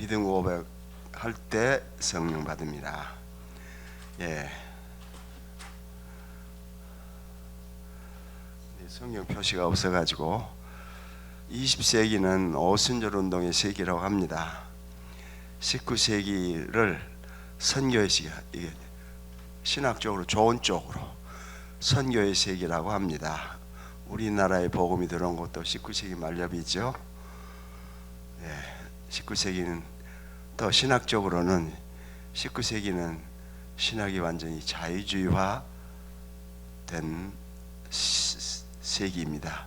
믿음 고백할 때 성령 받습니다. 성경 표시가 없어가지고 20세기는 오순절 운동의 세기라고 합니다. 19세기를 선교의 시기, 이게 신학적으로 좋은 쪽으로 선교의 세기라고 합니다. 우리나라에 복음이 들어온 것도 19세기 말엽이죠. 19세기는 또 신학적으로는 19세기는 신학이 완전히 자유주의화 된 세기입니다.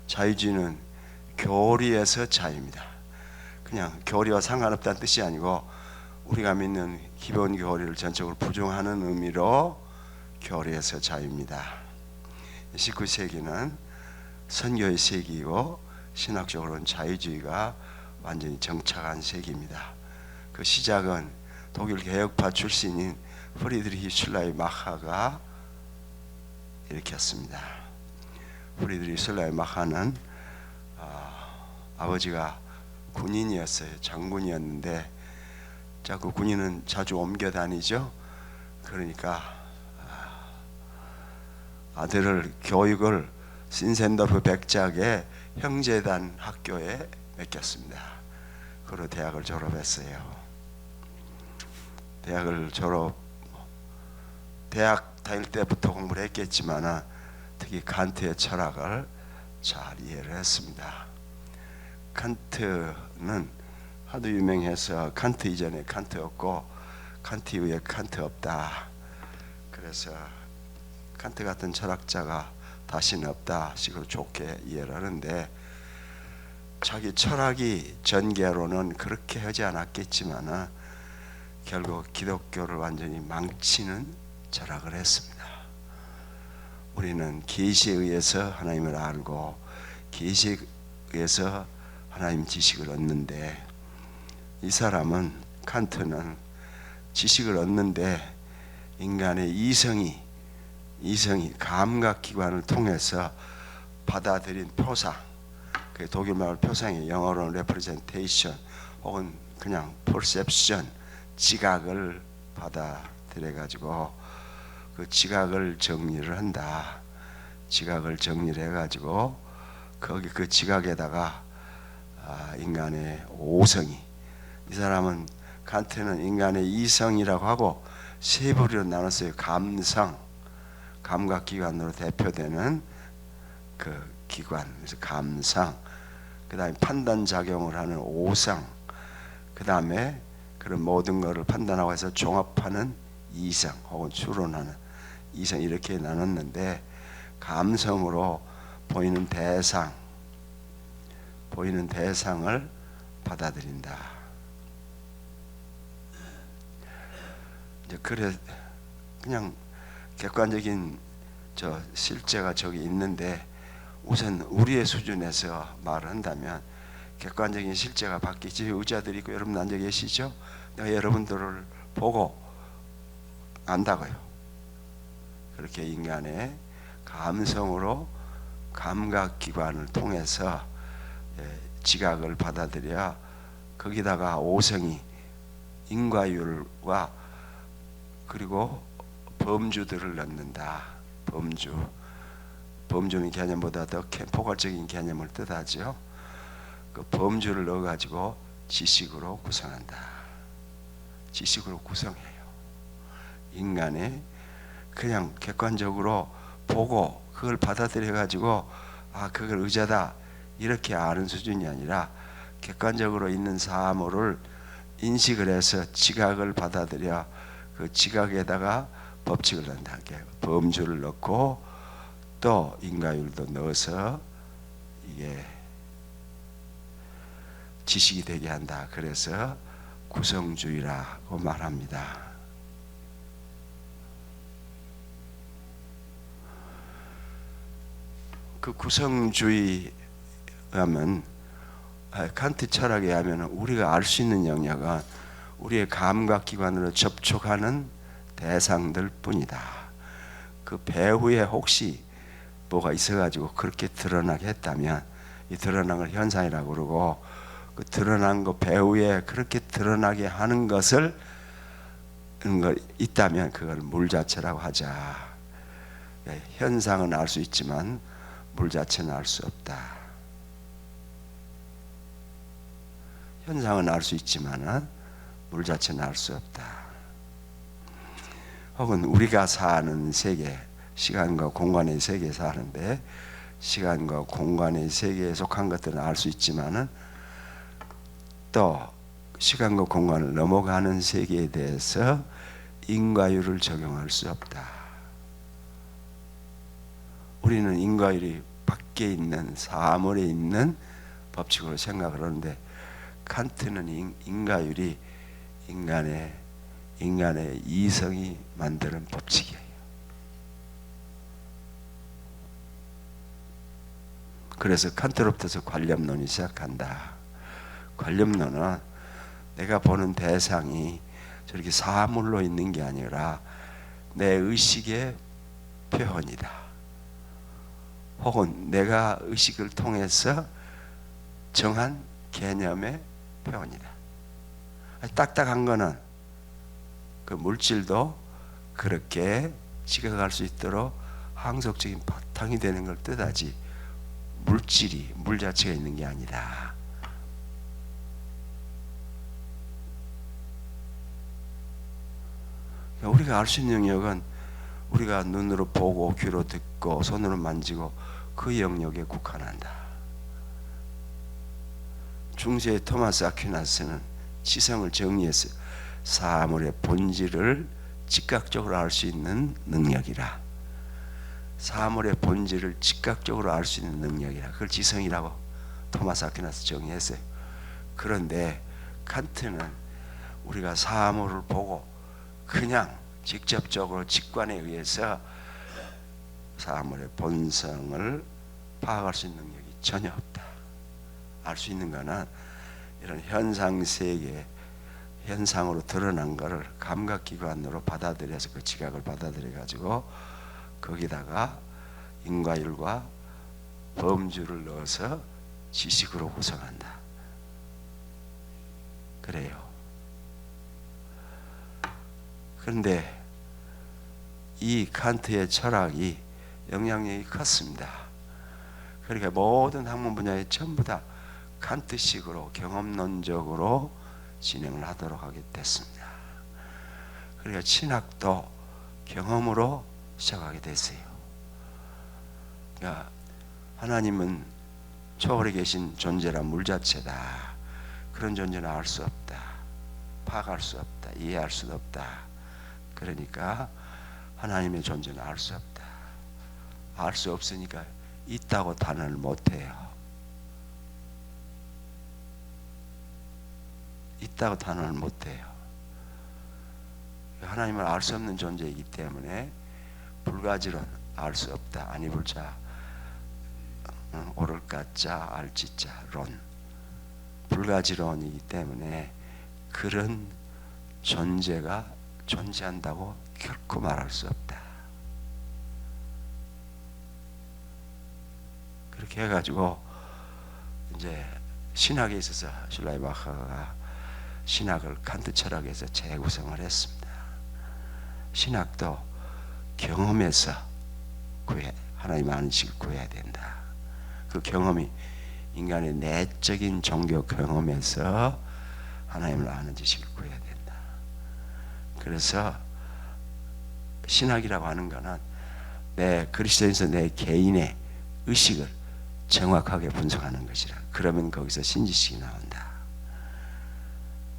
자유주의는 교리에서 자유입니다. 그냥 교리와 상관없다는 뜻이 아니고 우리가 믿는 기본 교리를 전적으로 부정하는 의미로 교리에서 자유입니다. 19세기는 선교의 세기이고 신학적으로는 자유주의가 완전히 정착한 세기입니다. 그 시작은 독일 개혁파 출신인 프리드리히 슐라이마하가 일으켰습니다. 프리드리히 슐라이마하는 아버지가 군인이었어요. 장군이었는데 자꾸 군인은 자주 옮겨 다니죠. 그러니까 아들을 교육을 신센더프 백작의 형제단 학교에 맡겼습니다. 그리고 대학을 졸업했어요. 대학 다닐 때부터 공부를 했겠지만 특히 칸트의 철학을 잘 이해를 했습니다. 칸트는 하도 유명해서 칸트 이전에 칸트 없고 칸트 이후에 칸트 없다. 그래서 칸트 같은 철학자가 다시는 없다 식으로 좋게 이해를 하는데 자기 철학이 전개로는 그렇게 하지 않았겠지만 결국 기독교를 완전히 망치는 철학을 했습니다. 우리는 계시에 의해서 하나님을 알고 계시에 의해서 하나님 지식을 얻는데 이 사람은 칸트는 지식을 얻는데 인간의 이성이 감각기관을 통해서 받아들인 표상, 그 독일말 표상이 영어로는 representation 혹은 그냥 perception, 지각을 받아들여 가지고 그 지각을 정리를 한다. 지각을 정리를 해가지고 거기 그 지각에다가 인간의 오성이, 이 사람은 칸트는 인간의 이성이라고 하고 세 부류로 나눴어요. 감성, 감각기관으로 대표되는 그 기관, 그래서 감상, 그 다음에 판단작용을 하는 오성, 그 다음에 그런 모든 것을 판단하고 해서 종합하는 이성 혹은 추론하는 이성, 이렇게 나눴는데 감성으로 보이는 대상을 받아들인다. 이제 그래 그냥 객관적인 실제가 저기 있는데 우선 우리의 수준에서 말을 한다면 객관적인 실제가 바뀌지. 의자들이 있고 여러분 앉아 계시죠? 내가 여러분들을 보고 안다고요. 그렇게 인간의 감성으로 감각기관을 통해서 지각을 받아들여 거기다가 오성이 인과율과 그리고 범주들을 넣는다. 범주는 개념보다 더 포괄적인 개념을 뜻하죠. 그 범주를 넣어가지고 지식으로 구성한다. 지식으로 구성해요. 인간의 그냥 객관적으로 보고 그걸 받아들여가지고 그걸 의자다 이렇게 아는 수준이 아니라 객관적으로 있는 사물을 인식을 해서 지각을 받아들여 그 지각에다가 법칙을 넣는다. 범주를 넣고 또 인과율도 넣어서 이게 지식이 되게 한다. 그래서 구성주의라고 말합니다. 그 구성주의 하면 칸트 철학에 하면 우리가 알 수 있는 영역은 우리의 감각기관으로 접촉하는 대상들 뿐이다. 그 배후에 혹시 뭐가 있어가지고 그렇게 드러나게 했다면 이 드러난 걸 현상이라고 그러고 그 드러난 거 배후에 그렇게 드러나게 하는 것을 있다면 그걸 물 자체라고 하자. 현상은 알 수 있지만 물 자체는 알 수 없다. 현상은 알 수 있지만 물 자체는 알 수 없다. 혹은 우리가 사는 세계, 시간과 공간의 세계에 사는데 시간과 공간의 세계에 속한 것들은 알 수 있지만은 또 시간과 공간을 넘어가는 세계에 대해서 인과율을 적용할 수 없다. 우리는 인과율이 밖에 있는 사물에 있는 법칙으로 생각을 하는데 칸트는 인과율이 인간의 이성이 만드는 법칙이에요. 그래서 칸트로부터 관념론이 시작한다. 관념론은 내가 보는 대상이 저렇게 사물로 있는 게 아니라 내 의식의 표현이다. 혹은 내가 의식을 통해서 정한 개념의 표현이다. 딱딱한 거는 그 물질도 그렇게 지각할 수 있도록 항속적인 바탕이 되는 걸 뜻하지 물질이 물 자체가 있는 게 아니다. 우리가 알 수 있는 영역은 우리가 눈으로 보고 귀로 듣고 손으로 만지고 그 영역에 국한한다. 중세의 토마스 아퀴나스는 지성을 정리해서 사물의 본질을 즉각적으로 알 수 있는 능력이라. 사물의 본질을 즉각적으로 알 수 있는 능력이라. 그걸 지성이라고 토마스 아퀴나스 정의했어요. 그런데 칸트는 우리가 사물을 보고 그냥 직접적으로 직관에 의해서 사물의 본성을 파악할 수 있는 능력이 전혀 없다. 알 수 있는 거는 이런 현상 세계, 현상으로 드러난 것을 감각기관으로 받아들여서 그 지각을 받아들여 가지고 거기다가 인과율과 범주를 넣어서 지식으로 구성한다. 그래요. 그런데 이 칸트의 철학이 영향력이 컸습니다. 그러니까 모든 학문 분야에 전부 다 칸트식으로 경험론적으로 진행을 하도록 하게 됐습니다. 그러니까 신학도 경험으로 시작하게 됐어요. 그러니까 하나님은 초월에 계신 존재라 물 자체다. 그런 존재는 알 수 없다. 파악할 수 없다. 이해할 수 없다. 그러니까 하나님의 존재는 알 수 없다. 알 수 없으니까 있다고 단언을 못해요. 있다고 단언을 못해요. 하나님은 알 수 없는 존재이기 때문에 불가지론 알 수 없다. 아니 불자 오를까자 알지자 론 불가지론이기 때문에 그런 존재가 존재한다고 결코 말할 수 없다. 그렇게 해가지고 이제 신학에 있어서 슐라이마커가 신학을 칸트 철학에서 재구성을 했습니다. 신학도 경험에서 하나님 아는 식을 구해야 된다. 그 경험이 인간의 내적인 종교 경험에서 하나님을 아는 지식을 구해야 된다. 그래서 신학이라고 하는 것은 내 그리스도인에서 내 개인의 의식을 정확하게 분석하는 것이라. 그러면 거기서 신지식이 나온다.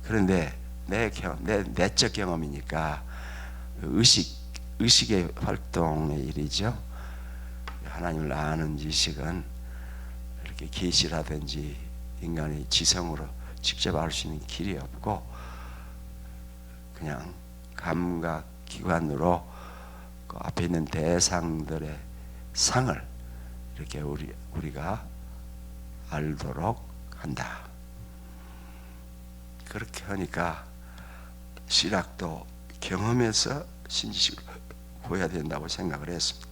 그런데 내 내적 경험이니까 의식의 활동의 일이죠. 하나님을 아는 지식은 이렇게 계시라든지 인간의 지성으로 직접 알 수 있는 길이 없고 그냥 감각 기관으로 그 앞에 있는 대상들의 상을 이렇게 우리가 알도록 한다. 그렇게 하니까 신학도 경험에서 신지식을 구해야 된다고 생각을 했습니다.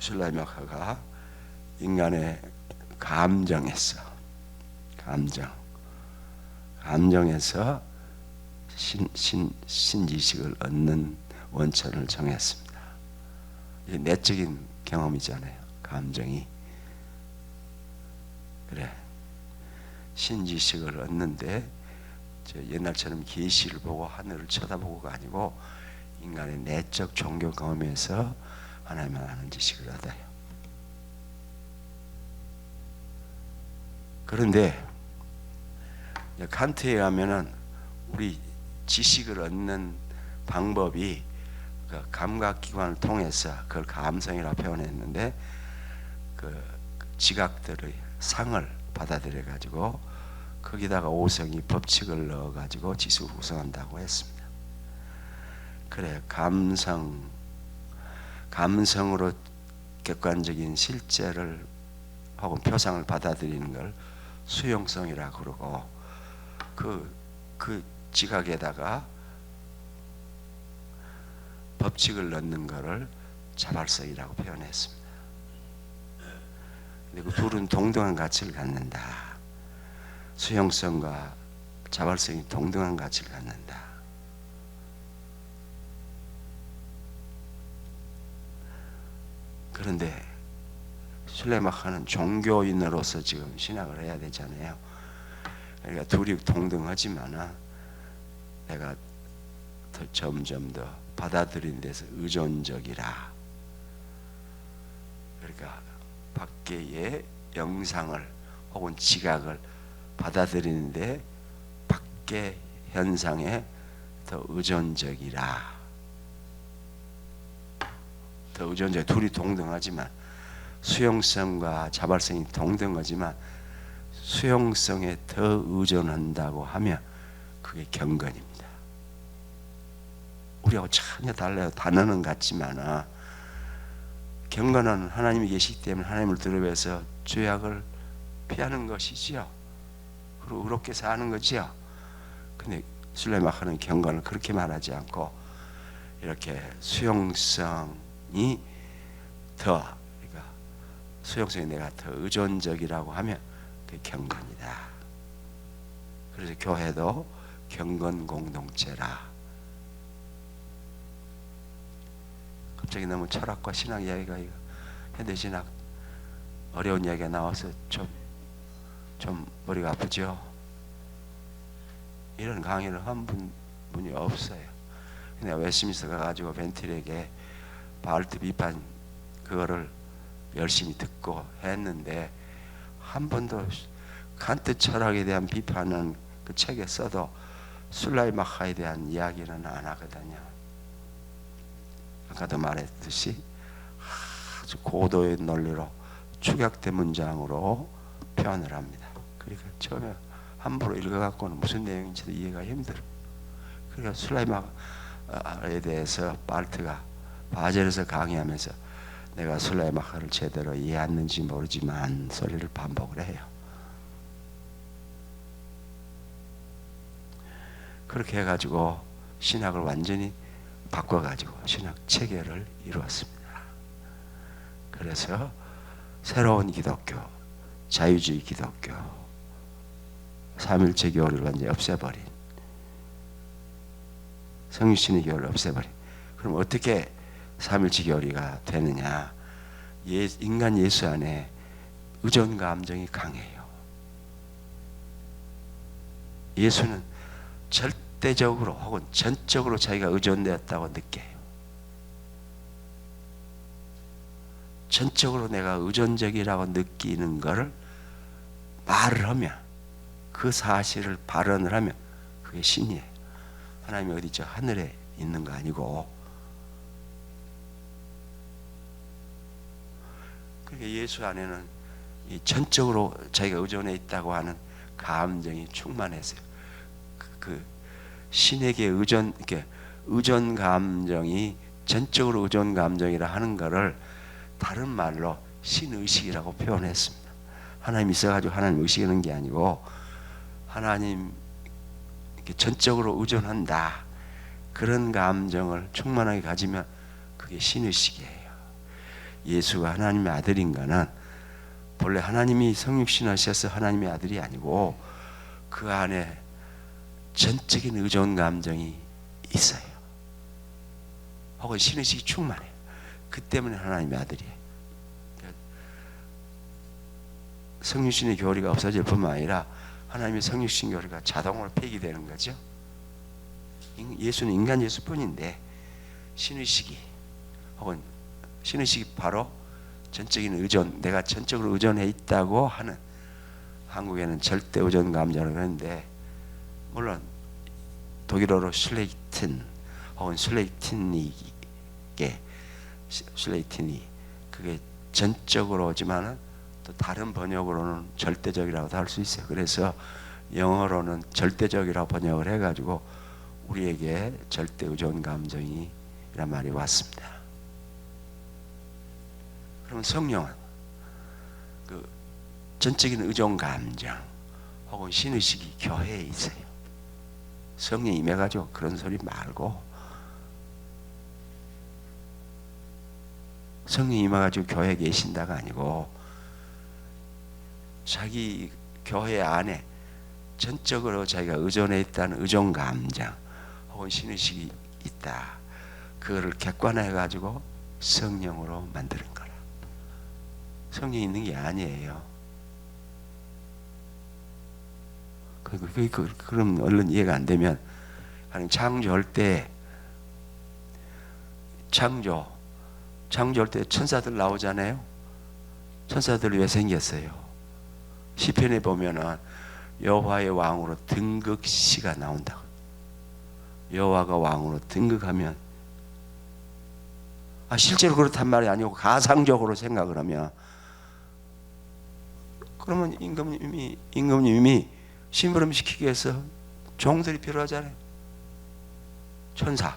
슐라이마커가 인간의 감정에서 감정에서 신지식을 얻는 원천을 정했습니다. 이게 내적인 경험이잖아요. 감정이. 그래. 신지식을 얻는데 옛날처럼 계시를 보고 하늘을 쳐다보고가 아니고 인간의 내적 종교 경험에서 하나님을 아는 지식을 얻어요. 그런데 칸트에 가면은 우리 지식을 얻는 방법이 그 감각기관을 통해서 그걸 감성이라고 표현했는데 그 지각들의 상을 받아들여 가지고 거기다가 오성이 법칙을 넣어 가지고 지식을 구성한다고 했습니다. 그래, 감성으로 객관적인 실제를 혹은 표상을 받아들이는 걸 수용성이라고 그러고 그 지각에다가 법칙을 넣는 것을 자발성이라고 표현했습니다. 근데 그 둘은 동등한 가치를 갖는다. 수용성과 자발성이 동등한 가치를 갖는다. 그런데 슐레마커는 종교인으로서 지금 신학을 해야 되잖아요. 그러니까 둘이 동등하지만은 내가 더 점점 더 받아들이는 데서 의존적이라. 그러니까 밖의 영상을 혹은 지각을 받아들이는데 밖의 현상에 더 의존적이라. 더 의존적. 둘이 동등하지만 수용성과 자발성이 동등하지만 수용성에 더 의존한다고 하면 그게 경건입니다. 우리하고 전혀 달라요. 단어는 같지만 경건은 하나님이 계시기 때문에 하나님을 드러내서 죄악을 피하는 것이지요. 그리고 의롭게 사는 거지요. 근데 슐레마커는 경건을 그렇게 말하지 않고 이렇게 수용성이 더, 그러니까 수용성이 내가 더 의존적이라고 하면 그게 경건이다. 그래서 교회도 경건 공동체라. 갑자기 너무 철학과 신학 이야기가 현대 신학 어려운 이야기가 나와서 좀 머리가 아프죠. 이런 강의를 한 분이 없어요. 내가 웨스트민스터 가가지고 벤틸에게 바알트 비판 그거를 열심히 듣고 했는데 한 번도 칸트 철학에 대한 비판은 그 책에 써도 술라이마카에 대한 이야기는 안 하거든요. 아까도 말했듯이 아주 고도의 논리로 축약된 문장으로 표현을 합니다. 그러니까 처음에 함부로 읽어갖고는 무슨 내용인지도 이해가 힘들어. 그러니까 술라이마카에 대해서 바알트가 바젤에서 강의하면서 내가 술라이마카를 제대로 이해했는지 모르지만 소리를 반복을 해요. 그렇게 해가지고 신학을 완전히 바꿔가지고 신학 체계를 이루었습니다. 그래서 새로운 기독교, 자유주의 기독교, 삼일체 교리를 완전히 없애버린, 성육신의 교리를 없애버린. 그럼 어떻게 삼일체 교리가 되느냐? 인간 예수 안에 의존 감정이 강해요. 예수는 절대적으로 혹은 전적으로 자기가 의존되었다고 느껴요. 전적으로 내가 의존적이라고 느끼는 것을 말을 하면, 그 사실을 발언을 하면 그게 신이에요. 하나님이 어디 저 하늘에 있는 거 아니고. 그러니까 예수 안에는 이 전적으로 자기가 의존해 있다고 하는 감정이 충만했어요. 그 신에게 의존 감정이 전적으로 의존 감정이라 하는 것을 다른 말로 신의식이라고 표현했습니다. 하나님이 있어가지고 하나님 의식하는 게 아니고 하나님 전적으로 의존한다. 그런 감정을 충만하게 가지면 그게 신의식이에요. 예수가 하나님의 아들인 거는 본래 하나님이 성육신하셔서 하나님의 아들이 아니고 그 안에 전적인 의존 감정이 있어요. 혹은 신의식이 충만해요. 그 때문에 하나님의 아들이에요. 성육신의 교리가 없어질 뿐만 아니라 하나님의 성육신 교리가 자동으로 폐기되는 거죠. 예수는 인간 예수뿐인데 신의식이 혹은 신의식이 바로 전적인 의존, 내가 전적으로 의존해 있다고 하는, 한국에는 절대 의존 감정을 하는데, 물론 독일어로 슬레이튼 혹은 슬레이틴이 그게 전적으로지만은 또 다른 번역으로는 절대적이라고도 할 수 있어요. 그래서 영어로는 절대적이라고 번역을 해가지고 우리에게 절대 의존 감정이란 말이 왔습니다. 그럼 성령은 그 전적인 의존 감정 혹은 신의식이 교회에 있어요. 성령이 임해가지고 그런 소리 말고, 성령이 임해가지고 교회에 계신다가 아니고 자기 교회 안에 전적으로 자기가 의존해 있다는 의존 감정 혹은 신의식이 있다. 그거를 객관화해 가지고 성령으로 만드는 거라. 성령이 있는 게 아니에요. 그럼 얼른 이해가 안 되면, 창조할 때 창조할 때 천사들 나오잖아요. 천사들이 왜 생겼어요? 시편에 보면은 여호와의 왕으로 등극시가 나온다고. 여호와가 왕으로 등극하면, 실제로 그렇단 말이 아니고 가상적으로 생각을 하면, 그러면 임금님이 심부름시키기 위해서 종들이 필요하잖아요. 천사.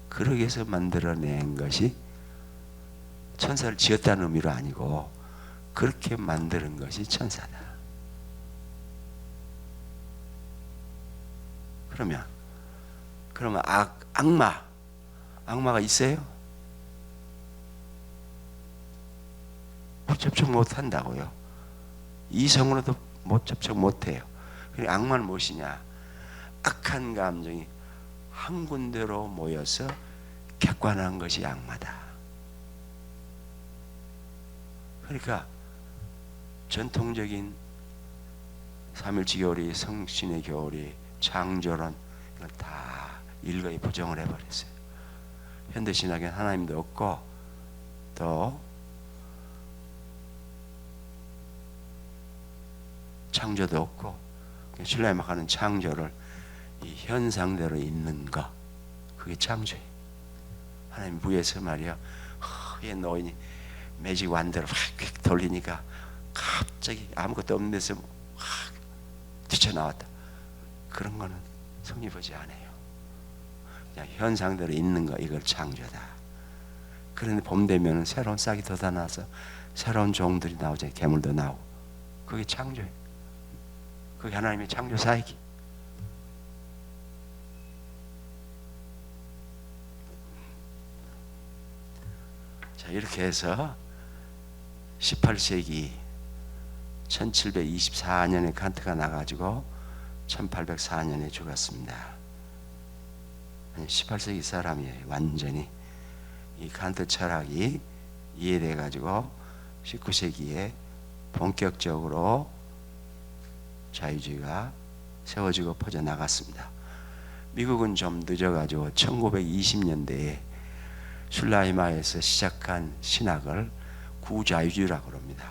그러기 위해서 만들어낸 것이, 천사를 지었다는 의미로 아니고 그렇게 만드는 것이 천사다. 그러면 악마가 있어요? 접촉 못 한다고요. 이성으로도 접촉 못 해요. 악마는 무엇이냐? 악한 감정이 한 군데로 모여서 객관한 것이 악마다. 그러니까 전통적인 삼일치 교리, 성신의 교리, 창조론, 이걸 다 일거에 부정을 해버렸어요. 현대신학에는 하나님도 없고 또 창조도 없고, 신라에 막 하는 창조를 이 현상대로 있는 거, 그게 창조예요. 하나님 위에서 말이야, 이 노인이 매직 완대로 확 돌리니까 갑자기 아무것도 없는 데서 확 뛰쳐나왔다. 그런 거는 성리 보지 않아요. 그냥 현상대로 있는 거, 이걸 창조다. 그런데 봄 되면 새로운 싹이 돋아나서 새로운 종들이 나오죠. 괴물도 나오고. 그게 창조예요. 그게 하나님의 창조 사역이. 자, 이렇게 해서 18세기 1724년에 칸트가 나가지고 1804년에 죽었습니다. 18세기 사람이에요. 완전히 이 칸트 철학이 이해돼 가지고 19세기에 본격적으로 자유주의가 세워지고 퍼져나갔습니다. 미국은 좀 늦어가지고 1920년대에 슐라이마에서 시작한 신학을 구자유주의라고 합니다.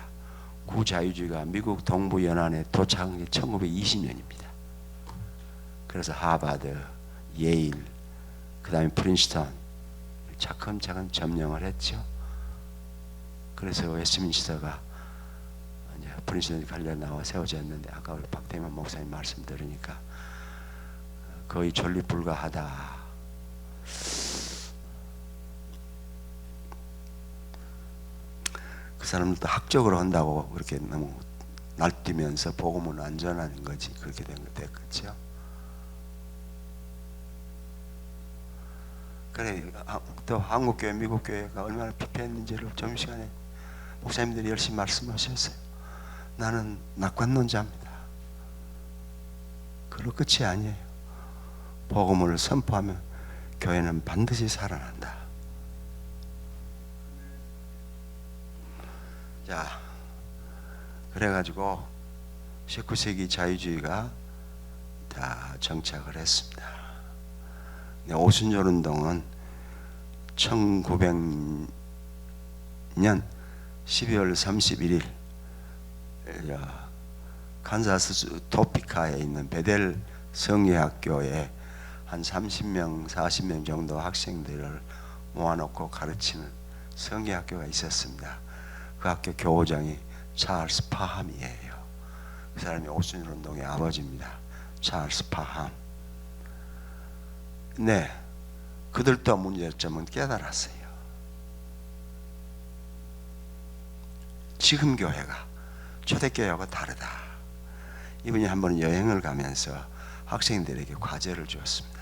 구자유주의가 미국 동부 연안에 도착한 게 1920년입니다. 그래서 하버드, 예일, 그 다음에 프린스턴 차근차근 점령을 했죠. 그래서 웨스트민스터가 프린스턴 관련 나와 세워졌는데, 아까 우리 박대만 목사님 말씀 들으니까 거의 존립 불가하다. 그 사람들도 학적으로 한다고 그렇게 너무 날뛰면서 복음은 안전한 거지, 그렇게 된 거 됐겠죠. 그래, 또 한국교회, 미국교회가 얼마나 피폐했는지를 점심시간에 목사님들이 열심히 말씀하셨어요. 나는 낙관론자입니다. 그걸로 끝이 아니에요. 복음을 선포하면 교회는 반드시 살아난다. 자, 그래가지고 19세기 자유주의가 다 정착을 했습니다. 오순절 운동은 1900년 12월 31일 칸사스 토피카에 있는 베델 성회학교에 한 30명, 40명 정도 학생들을 모아놓고 가르치는 성회학교가 있었습니다. 그 학교 교우장이 찰스 파함이에요. 그 사람이 오순절 운동의 아버지입니다. 찰스 파함. 네, 그들도 문제점은 깨달았어요. 지금 교회가 초대교회하고 다르다. 이분이 한번 여행을 가면서 학생들에게 과제를 주었습니다.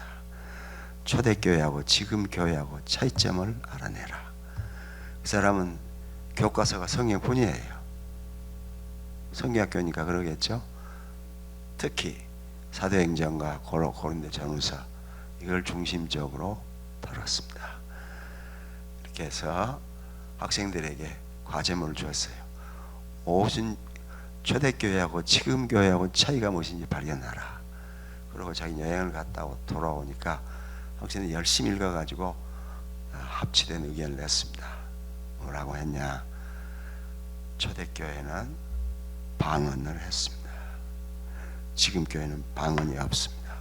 초대교회하고 지금 교회하고 차이점을 알아내라. 그 사람은 교과서가 성경뿐이에요. 성경학교니까 그러겠죠. 특히 사도행전과 고린도 전후서 이걸 중심적으로 다뤘습니다. 이렇게 해서 학생들에게 과제문을 주었어요. 오순 초대교회하고 지금 교회하고 차이가 무엇인지 발견하라. 그리고 자기 여행을 갔다 돌아오니까 학생들이 열심히 읽어가지고 합치된 의견을 냈습니다. 뭐라고 했냐? 초대교회는 방언을 했습니다. 지금 교회는 방언이 없습니다.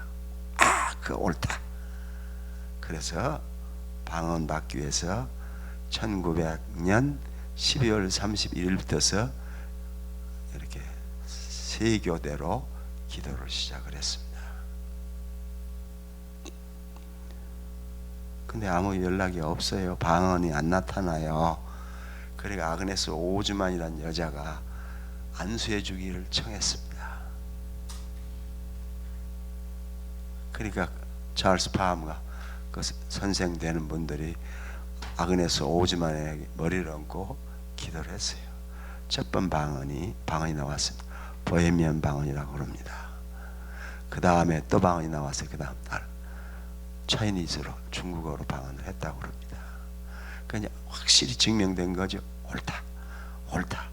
그 옳다. 그래서 방언 받기 위해서 1900년 12월 31일부터서 이렇게 세교대로 기도를 시작을 했습니다. 근데 아무 연락이 없어요. 방언이 안 나타나요. 그러니까 아그네스 오즈만이라는 여자가 안수해 주기를 청했습니다. 그러니까 찰스 파함과 그 선생 되는 분들이 아그네스 오즈만의 머리를 얹고 기도를 했어요. 첫 번 방언이 나왔습니다. 보헤미안 방언이라고 그럽니다. 그 다음에 또 방언이 나왔어요. 그 다음 날 차이니즈로 중국어로 방언을 했다고 그럽니다. 그러니까 확실히 증명된 거죠. 옳다.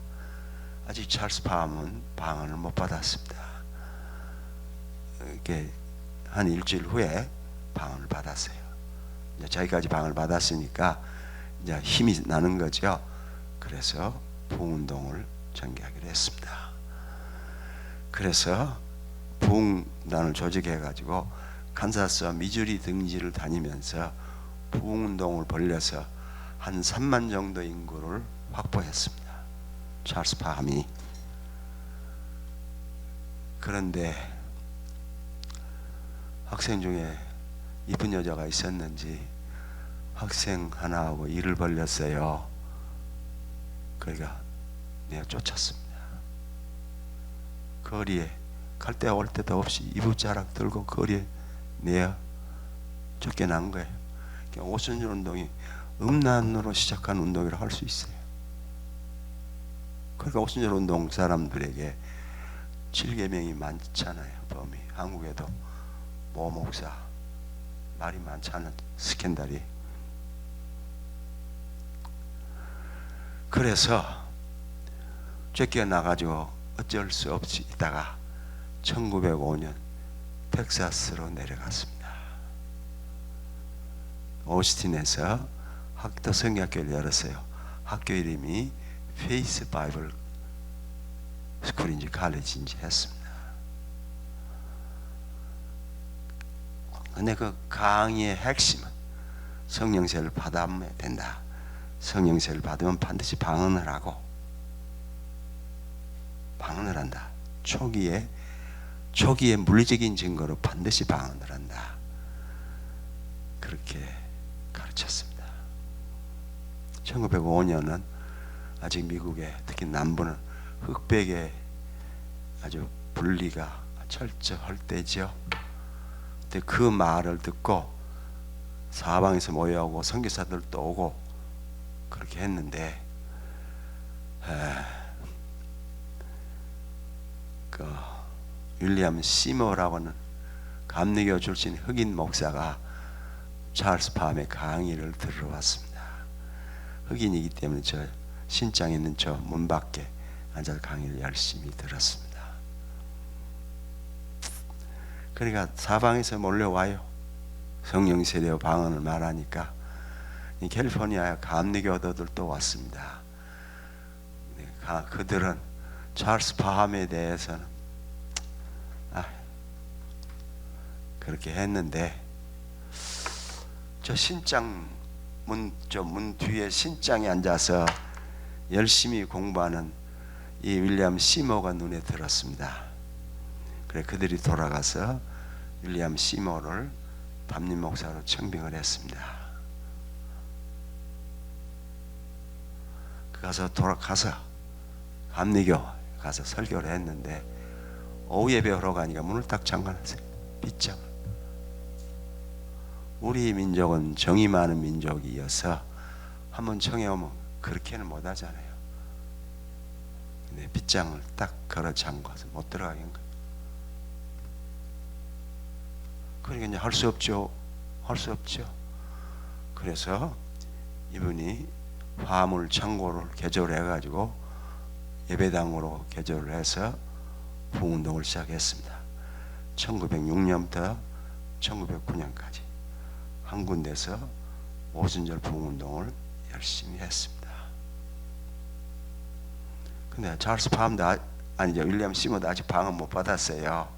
아직 찰스 파함은 방언을 못 받았습니다. 이렇게 한 일주일 후에 방언을 받았어요. 이제 자기까지 방언을 받았으니까 이제 힘이 나는 거죠. 그래서 부흥운동을 전개하기로 했습니다. 그래서 부흥단을 조직해가지고 칸사스와 미주리 등지를 다니면서 부흥운동을 벌려서 한 3만 정도 인구를 확보했습니다. 찰스 파함이. 그런데 학생 중에 이쁜 여자가 있었는지 학생 하나하고 일을 벌렸어요. 그러니까 내가 쫓았습니다. 거리에 갈 때 올 때도 없이 이부자락 들고 거리에 내어 쫓겨난 거예요. 오순절 운동이 음란으로 시작한 운동이라고 할 수 있어요. 그러니까 오순절 운동 사람들에게 7계명이 많잖아요. 범위. 한국에도 모 목사 말이 많지 않은 스캔들이. 그래서 쫓겨나가지고 어쩔 수 없이 있다가 1905년 텍사스로 내려갔습니다. 오스틴에서 학도 성경학교를 열었어요. 학교 이름이 페이스 바이블 스쿨인지 칼리지인지 했습니다. 근데 그 강의의 핵심은 성령세를 받으면 된다. 성령세를 받으면 반드시 방언을 하고 방언을 한다. 초기에 물리적인 증거로 반드시 방언을 한다. 그렇게 가르쳤습니다. 1905년은 아직 미국의 특히 남부는 흑백의 아주 분리가 철저할 때죠. 근데 그 말을 듣고 사방에서 모여오고 선교사들도 오고 그렇게 했는데 그 윌리엄 시모라고는 감리교 출신 흑인 목사가 찰스 팜의 강의를 들으러 왔습니다. 흑인이기 때문에 저 신장 있는 저 문 밖에 앉아서 강의를 열심히 들었습니다. 그러니까 사방에서 몰려와요. 성령 세례와 방언을 말하니까 이 캘리포니아 감리교도들도 왔습니다. 그들은 찰스 팜에 대해서는 그렇게 했는데 저 신장 문 뒤에 신장에 앉아서 열심히 공부하는 이 윌리엄 시모가 눈에 들었습니다. 그래 그들이 돌아가서 윌리엄 시모를 담임 목사로 청빙을 했습니다. 가서 돌아가서 감리교 가서 설교를 했는데 오후 예배하러 가니까 문을 딱 잠가놨어요. 빗장. 우리 민족은 정이 많은 민족이어서 한번 청해오면 그렇게는 못하잖아요. 근데 빗장을 딱 걸어 잠가서 못 들어가게 한 거예요. 그러니까 이제 할 수 없죠. 할 수 없죠. 그래서 이분이 화물 창고를 개조를 해가지고 예배당으로 개조를 해서 부흥운동을 시작했습니다. 1906년부터 1909년까지 한 군데서 오순절 부흥운동을 열심히 했습니다. 근데 찰스 팜도 아니죠. 윌리엄 시모도 아직 방언 못 받았어요.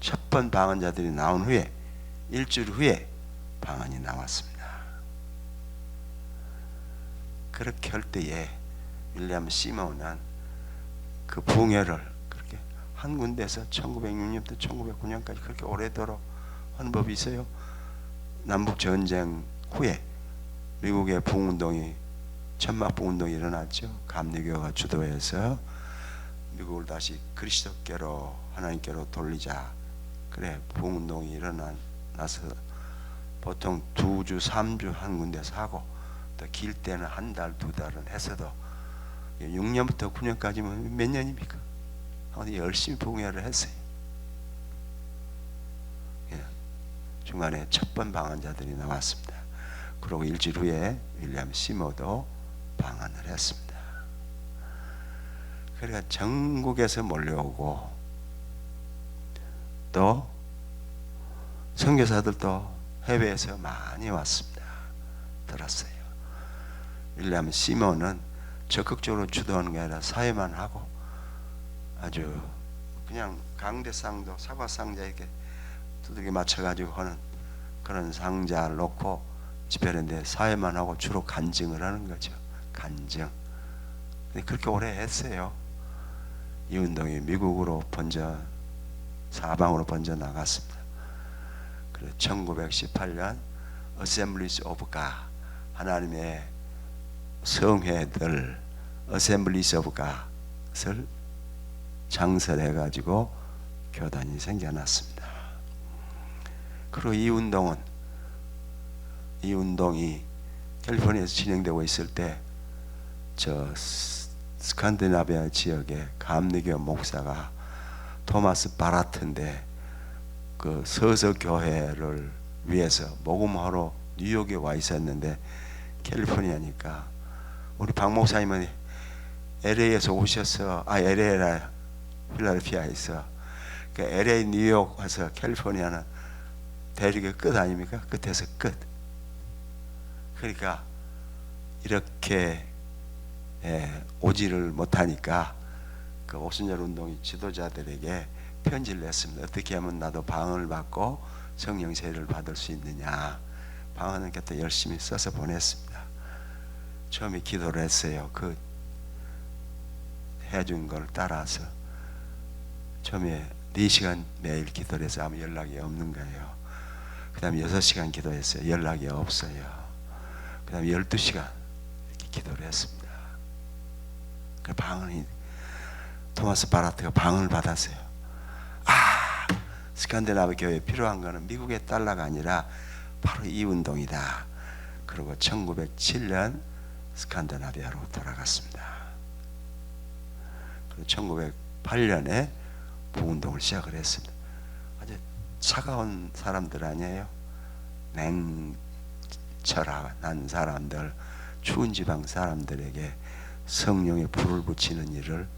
첫 번 방언자들이 나온 후에 일주일 후에 방언이 나왔습니다. 그렇게 할 때에 윌리엄 시모는 그 부흥회를 그렇게 한 군데서 1906년부터 1909년까지 그렇게 오래도록 하는 법이 있어요. 남북 전쟁 후에 미국의 부흥운동이 천막 부흥운동이 일어났죠. 감리교가 주도해서 미국을 다시 그리스도께로 하나님께로 돌리자. 그래 부흥운동이 일어나서 보통 2주 3주 한 군데서 하고 또 길 때는 한 달, 두 달은 했어도 6년부터 9년까지면 몇 년입니까? 열심히 부흥회를 했어요. 중간에 첫 번 방언자들이 나왔습니다. 그리고 일주일 후에 윌리엄 시모도 방언을 했습니다. 그러니까 전국에서 몰려오고 또 선교사들도 해외에서 많이 왔습니다. 들었어요. 윌리엄 시모는 적극적으로 주도하는 게 아니라 사회만 하고 아주 그냥 강대상도 사과상자 이렇게 두들겨 맞춰가지고 하는 그런 상자를 놓고 집회하는데 사회만 하고 주로 간증을 하는 거죠. 간증. 그렇게 오래 했어요. 이 운동이 미국으로 사방으로 번져 나갔습니다. 그리고 1918년 Assemblies of God, 하나님의 성회들 Assemblies of God을 창설해 가지고 교단이 생겨났습니다. 그리고 이 운동이 캘리포니아에서 진행되고 있을 때 저 스칸디나비아 지역의 감리교 목사가 토마스 바라트인데 그 서서 교회를 위해서 복음하러 뉴욕에 와 있었는데 캘리포니아니까 우리 박 목사님은 LA에서 오셔서 LA라 필라델피아에서 그 LA 뉴욕 와서 캘리포니아는 대륙의 끝 아닙니까? 끝에서 끝. 그러니까 이렇게 오지를 못하니까 그 오순절 운동의 지도자들에게 편지를 냈습니다. 어떻게 하면 나도 방언을 받고 성령 세례를 받을 수 있느냐. 방언은 그때 열심히 써서 보냈습니다. 처음에 기도를 했어요. 그 해준 걸 따라서 처음에 4시간 매일 기도를 해서 아무 연락이 없는 거예요. 그 다음에 6시간 기도했어요. 연락이 없어요. 그 다음에 12시간 이렇게 기도를 했습니다. 그 방언이 토마스 바라트가 방언을 받았어요. 스칸디나비아 교회에 필요한 거는 미국의 달러가 아니라 바로 이 운동이다. 그리고 1907년 스칸디나비아로 돌아갔습니다. 그리고 1908년에 부운동을 시작을 했습니다. 아주 차가운 사람들 아니에요. 냉철한 사람들, 추운 지방 사람들에게 성령의 불을 붙이는 일을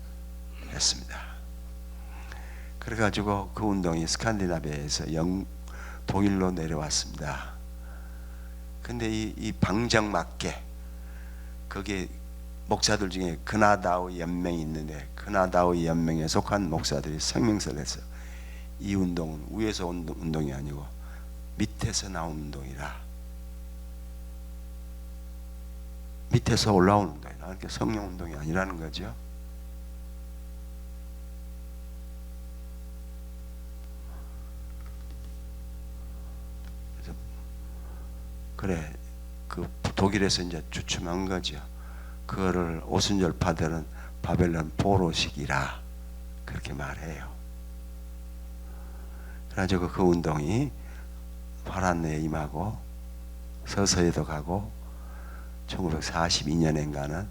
했습니다. 그래가지고 그 운동이 스칸디나비아에서 독일로 내려왔습니다. 근데 이 방정맞게 거기에 목사들 중에 그나다우 연맹이 있는데 그나다우 연맹에 속한 목사들이 성명서를 했어요. 이 운동은 위에서 온 운동이 아니고 밑에서 나온 운동이라, 밑에서 올라온 운동이라, 그러니까 성령 운동이 아니라는 거죠. 그래서 그래, 그 독일에서 이제 주춤한 거죠. 그거를 오순절 파들은 바벨론 포로식이라 그렇게 말해요. 그래가지고 그 운동이 파란내에 임하고 서서히도 가고 1942년인가는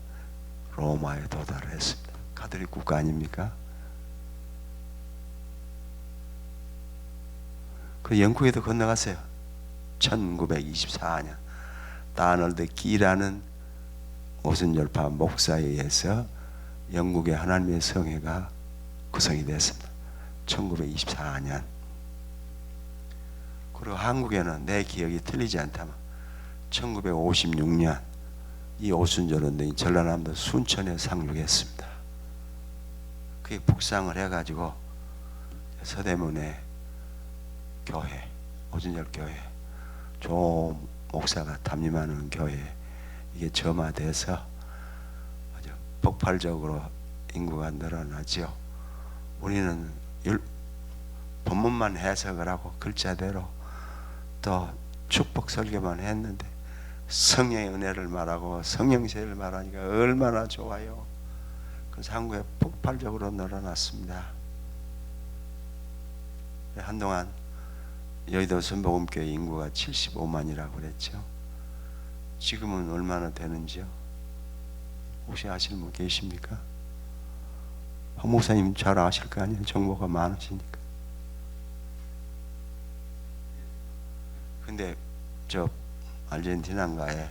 로마에 도달을 했습니다. 가톨릭 국가 아닙니까? 그 영국에도 건너갔어요. 1924년 다널드 기라는 오순절파 목사에 의해서 영국의 하나님의 성회가 구성이 됐습니다. 1924년. 그리고 한국에는 내 기억이 틀리지 않다면 1956년 이 오순절 운동이 전라남도 순천에 상륙했습니다. 그게 북상을 해가지고 서대문에 교회, 오순절 교회, 조 목사가 담임하는 교회, 이게 점화돼서 아주 폭발적으로 인구가 늘어나죠. 우리는 본문만 해석을 하고 글자대로 또 축복 설교만 했는데 성령의 은혜를 말하고 성령세를 말하니까 얼마나 좋아요. 그래서 한국에 폭발적으로 늘어났습니다. 한동안 여의도 선복음교회 인구가 75만이라고 그랬죠. 지금은 얼마나 되는지요? 혹시 아시는 분 계십니까? 황 목사님 잘 아실 거 아니에요? 정보가 많으시니까. 근데 저 아르헨티나인가에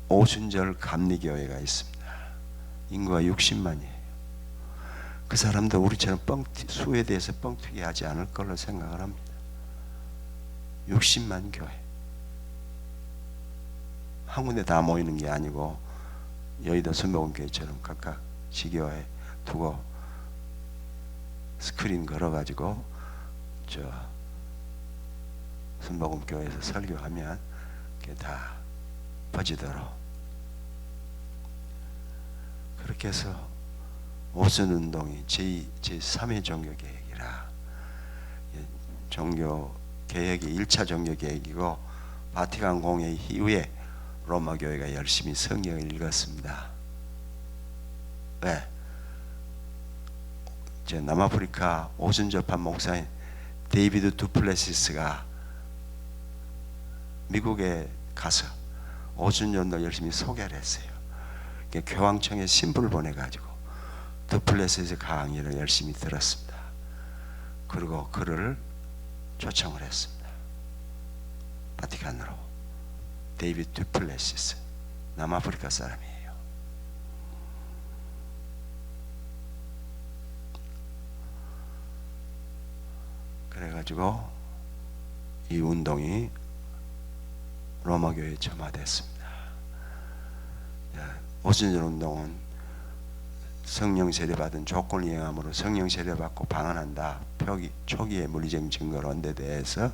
오순절 감리교회가 있습니다. 인구가 60만이에요. 그 사람도 우리처럼 수에 대해서 뻥튀기 하지 않을 걸로 생각을 합니다. 60만 교회. 한 군데 다 모이는 게 아니고 여의도 선복음교회처럼 각각 지교에 두고 스크린 걸어가지고 저 선복음교회에서 설교하면 그게 다 퍼지도록 그렇게 해서 오순운동이 제3의 종교개혁이라, 종교개혁이 1차 종교개혁이고 바티칸 공회 이후에 로마교회가 열심히 성경을 읽었습니다. 왜? 남아프리카 오순절파 목사인 데이비드 두플레시스가 미국에 가서 오순절도 열심히 소개를 했어요. 교황청에 신부를 보내가지고 두플레시스 강의를 열심히 들었습니다. 그리고 그를 초청을 했습니다. 바티칸으로. 데이비드 두플레시스, 남아프리카 사람이에요. 그래가지고 이 운동이 로마교회에 점화됐습니다. 오순절 운동은 성령 세례받은 조건을 이행함으로 성령 세례받고 방언한다. 초기의 물리적인 증거로 한 데 대해서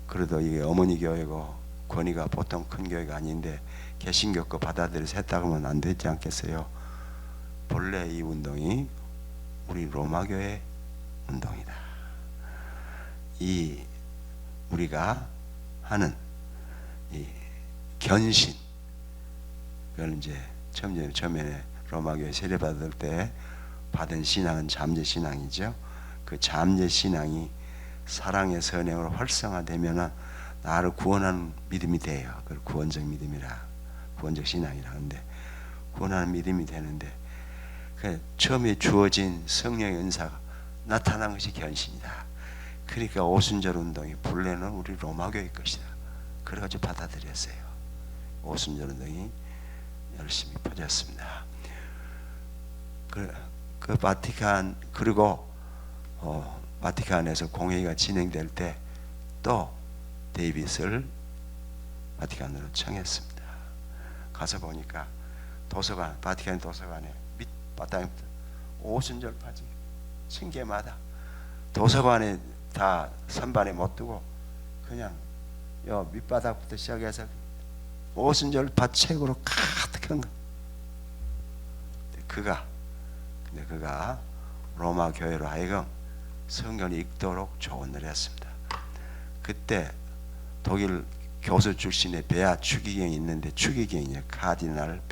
그래도 이게 어머니 교회고 권위가 보통 큰 교회가 아닌데 개신교 거 받아들여서 했다고 하면 안 되지 않겠어요? 본래 이 운동이 우리 로마교회 운동이다. 이 우리가 하는 이 견신, 그걸 이제 처음에 로마교회 세례받을 때 받은 신앙은 잠재신앙이죠. 그 잠재신앙이 사랑의 선행으로 활성화되면 나를 구원하는 믿음이 돼요. 그걸 구원적 믿음이라, 구원적 신앙이라 하는데, 구원하는 믿음이 되는데, 그 처음에 주어진 성령의 은사가 나타난 것이 견신이다. 그러니까 오순절 운동이 본래는 우리 로마교회 것이다. 그래가지고 받아들였어요. 오순절 운동이 열심히 퍼졌습니다. 그 바티칸, 그리고 바티칸에서 공회의가 진행될 때 또 데이빗을 바티칸으로 청했습니다. 가서 보니까 도서관, 바티칸 도서관에 밑바닥부터 오순절 바지 1000개마다 도서관에 다 선반에 못 두고 그냥 요 밑바닥부터 시작해서 오순절 밭책으로 가득한 거. 근데 그가 로마 교회로 하여금 성경을 읽도록 조언을 했습니다. 그때 독일 교수 출신의 베아 추기경이 있는데, 추기경이요, 카디날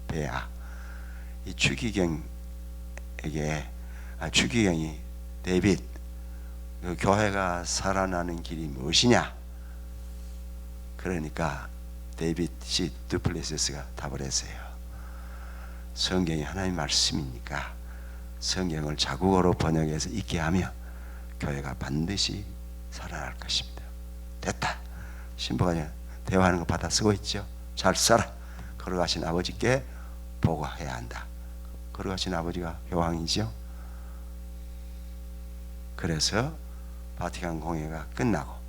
베아. 이 추기경이 데이빗, 교회가 살아나는 길이 무엇이냐? 그러니까 데이빗 C. 두플레시스가 답을 했어요. 성경이 하나님의 말씀이니까 성경을 자국어로 번역해서 읽게 하면 교회가 반드시 살아날 것입니다. 됐다. 신부가 대화하는 거 받아 쓰고 있죠. 잘 살아. 걸어가신 아버지께 보고해야 한다. 걸어가신 아버지가 교황이죠. 그래서 바티칸 공회가 끝나고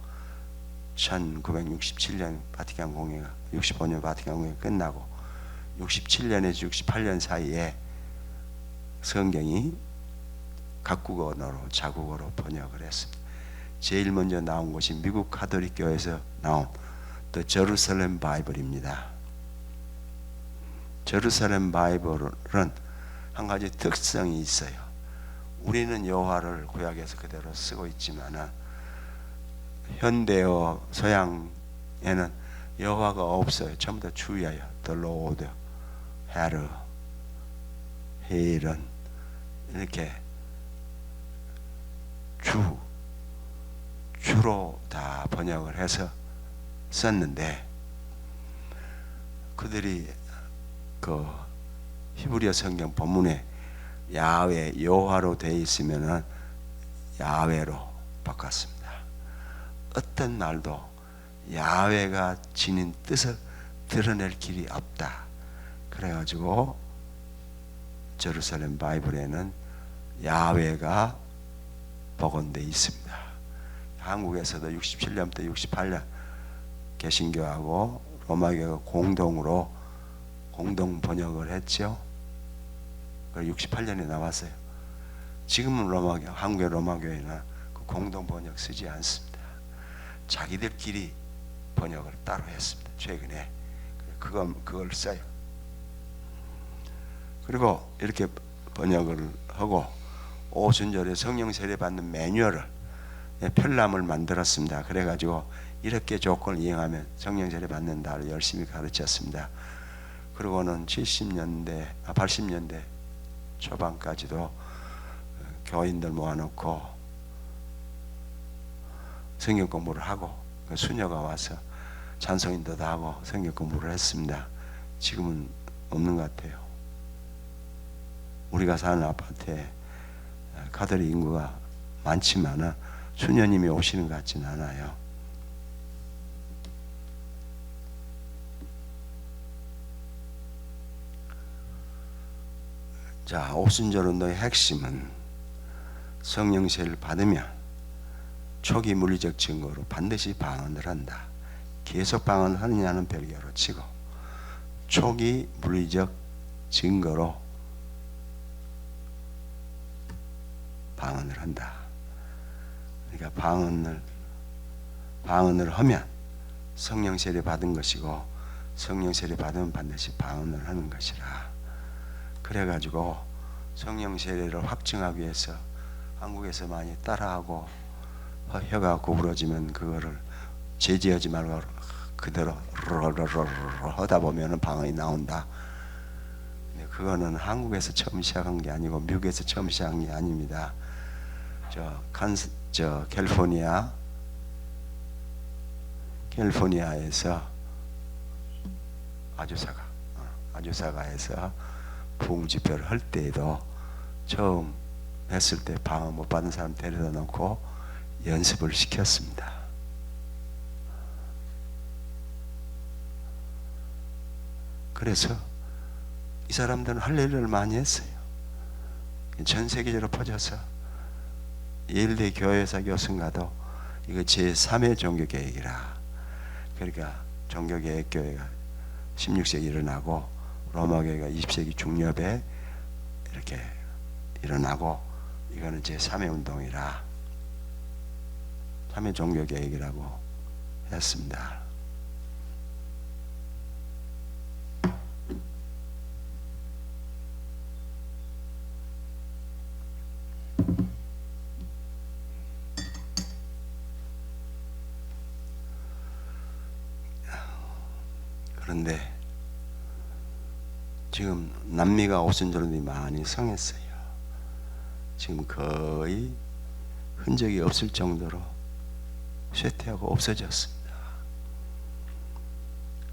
1967년 바티칸 공회가, 65년 바티칸 공회가 끝나고 67년에서 68년 사이에 성경이 각국 언어로 자국어로 번역을 했습니다. 제일 먼저 나온 것이 미국 가톨릭 교회에서 나온 The Jerusalem Bible입니다. 제루살렘 바이블은 한 가지 특성이 있어요. 우리는 여호와를 구약에서 그대로 쓰고 있지만 현대어 서양에는 여호와가 없어요. 전부 다 주야예요. The Lord, Her, He일은 이렇게 주로 다 번역을 해서 썼는데, 그들이 그 히브리어 성경 본문에 야훼, 여호와로 되어 있으면은 야훼로 바꿨습니다. 어떤 말도 야훼가 지닌 뜻을 드러낼 길이 없다. 그래가지고 제루살렘 바이블에는 야훼가 복원되어 있습니다. 한국에서도 67년부터 68년 개신교하고 로마교회가 공동 번역을 했죠. 68년에 나왔어요. 지금은 한국의 로마교회는 그 공동 번역 쓰지 않습니다. 자기들끼리 번역을 따로 했습니다. 최근에 그걸 써요. 그리고 이렇게 번역을 하고 오순절에 성령 세례 받는 매뉴얼을, 편람을 만들었습니다. 그래가지고 이렇게 조건을 이행하면 성령 세례 받는다를 열심히 가르쳤습니다. 그리고는 80년대 초반까지도 교인들 모아놓고 성경 공부를 하고, 수녀가 와서 찬송인도도 하고 성경 공부를 했습니다. 지금은 없는 것 같아요. 우리가 사는 아파트에 가톨릭 인구가 많지만 수녀님이 오시는 것 같지는 않아요. 자, 오순절 운동의 핵심은 성령 세례를 받으면 초기 물리적 증거로 반드시 방언을 한다. 계속 방언을 하느냐는 별개로 치고 초기 물리적 증거로 방언을 한다. 그러니까 방언을 하면 성령 세례 받은 것이고, 성령 세례 받으면 반드시 방언을 하는 것이라. 그래가지고 성령 세례를 확증하기 위해서 한국에서 많이 따라하고, 혀가 구부러지면 그거를 제지하지 말고 그대로 하다 보면은 방언이 나온다. 근데 그거는 한국에서 처음 시작한 게 아니고 미국에서 처음 시작한 게 아닙니다. 캘리포니아 캘리포니아에서 아주사가에서 부흥 집회를 할 때에도 처음 했을 때 방언 못 받은 사람 데려다 놓고 연습을 시켰습니다. 그래서 이 사람들은 할렐루야를 많이 했어요. 전 세계적으로 퍼져서 예일대 교회사 교수인가도 이거 제3회 종교개혁이라, 그러니까 종교개혁 교회가 16세기 일어나고 로마교회가 20세기 중엽에 이렇게 일어나고 이거는 제3회 운동이라 3회 종교개혁이라고 했습니다. 그런데 지금 남미가 오순절들이 많이 성했어요. 지금 거의 흔적이 없을 정도로 쇠퇴하고 없어졌습니다.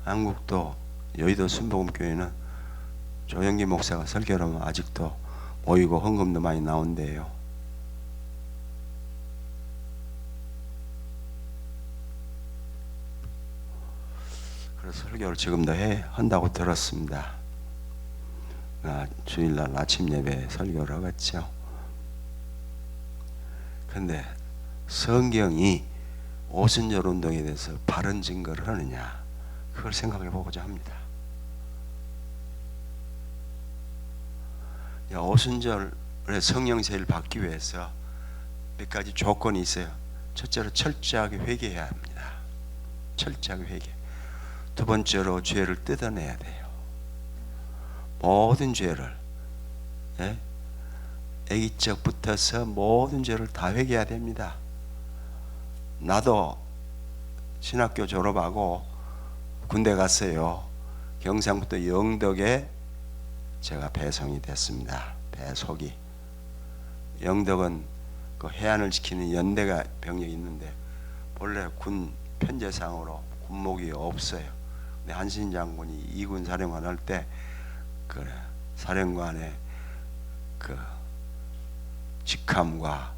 한국도 여의도 순복음교회는 조영기 목사가 설교를 하면 아직도 모이고 헌금도 많이 나온대요. 그래서 설교를 지금도 한다고 들었습니다. 주일날 아침 예배 설교를 하겠죠. 근데 성경이 오순절 운동에 대해서 바른 증거를 하느냐, 그걸 생각해 보고자 합니다. 오순절의 성령 세를 받기 위해서 몇 가지 조건이 있어요. 첫째로 철저하게 회개해야 합니다. 철저하게 회개. 두 번째로 죄를 뜯어내야 돼요. 모든 죄를, 아기 적부터서 모든 죄를 다 회개해야 됩니다. 나도 신학교 졸업하고 군대 갔어요. 경상부터 영덕에 제가 배송이 됐습니다. 배속이. 영덕은 그 해안을 지키는 연대가 병력이 있는데 본래 군 편제상으로 군목이 없어요. 근데 한신 장군이 2군 사령관 할 때 그 사령관의 그 직함과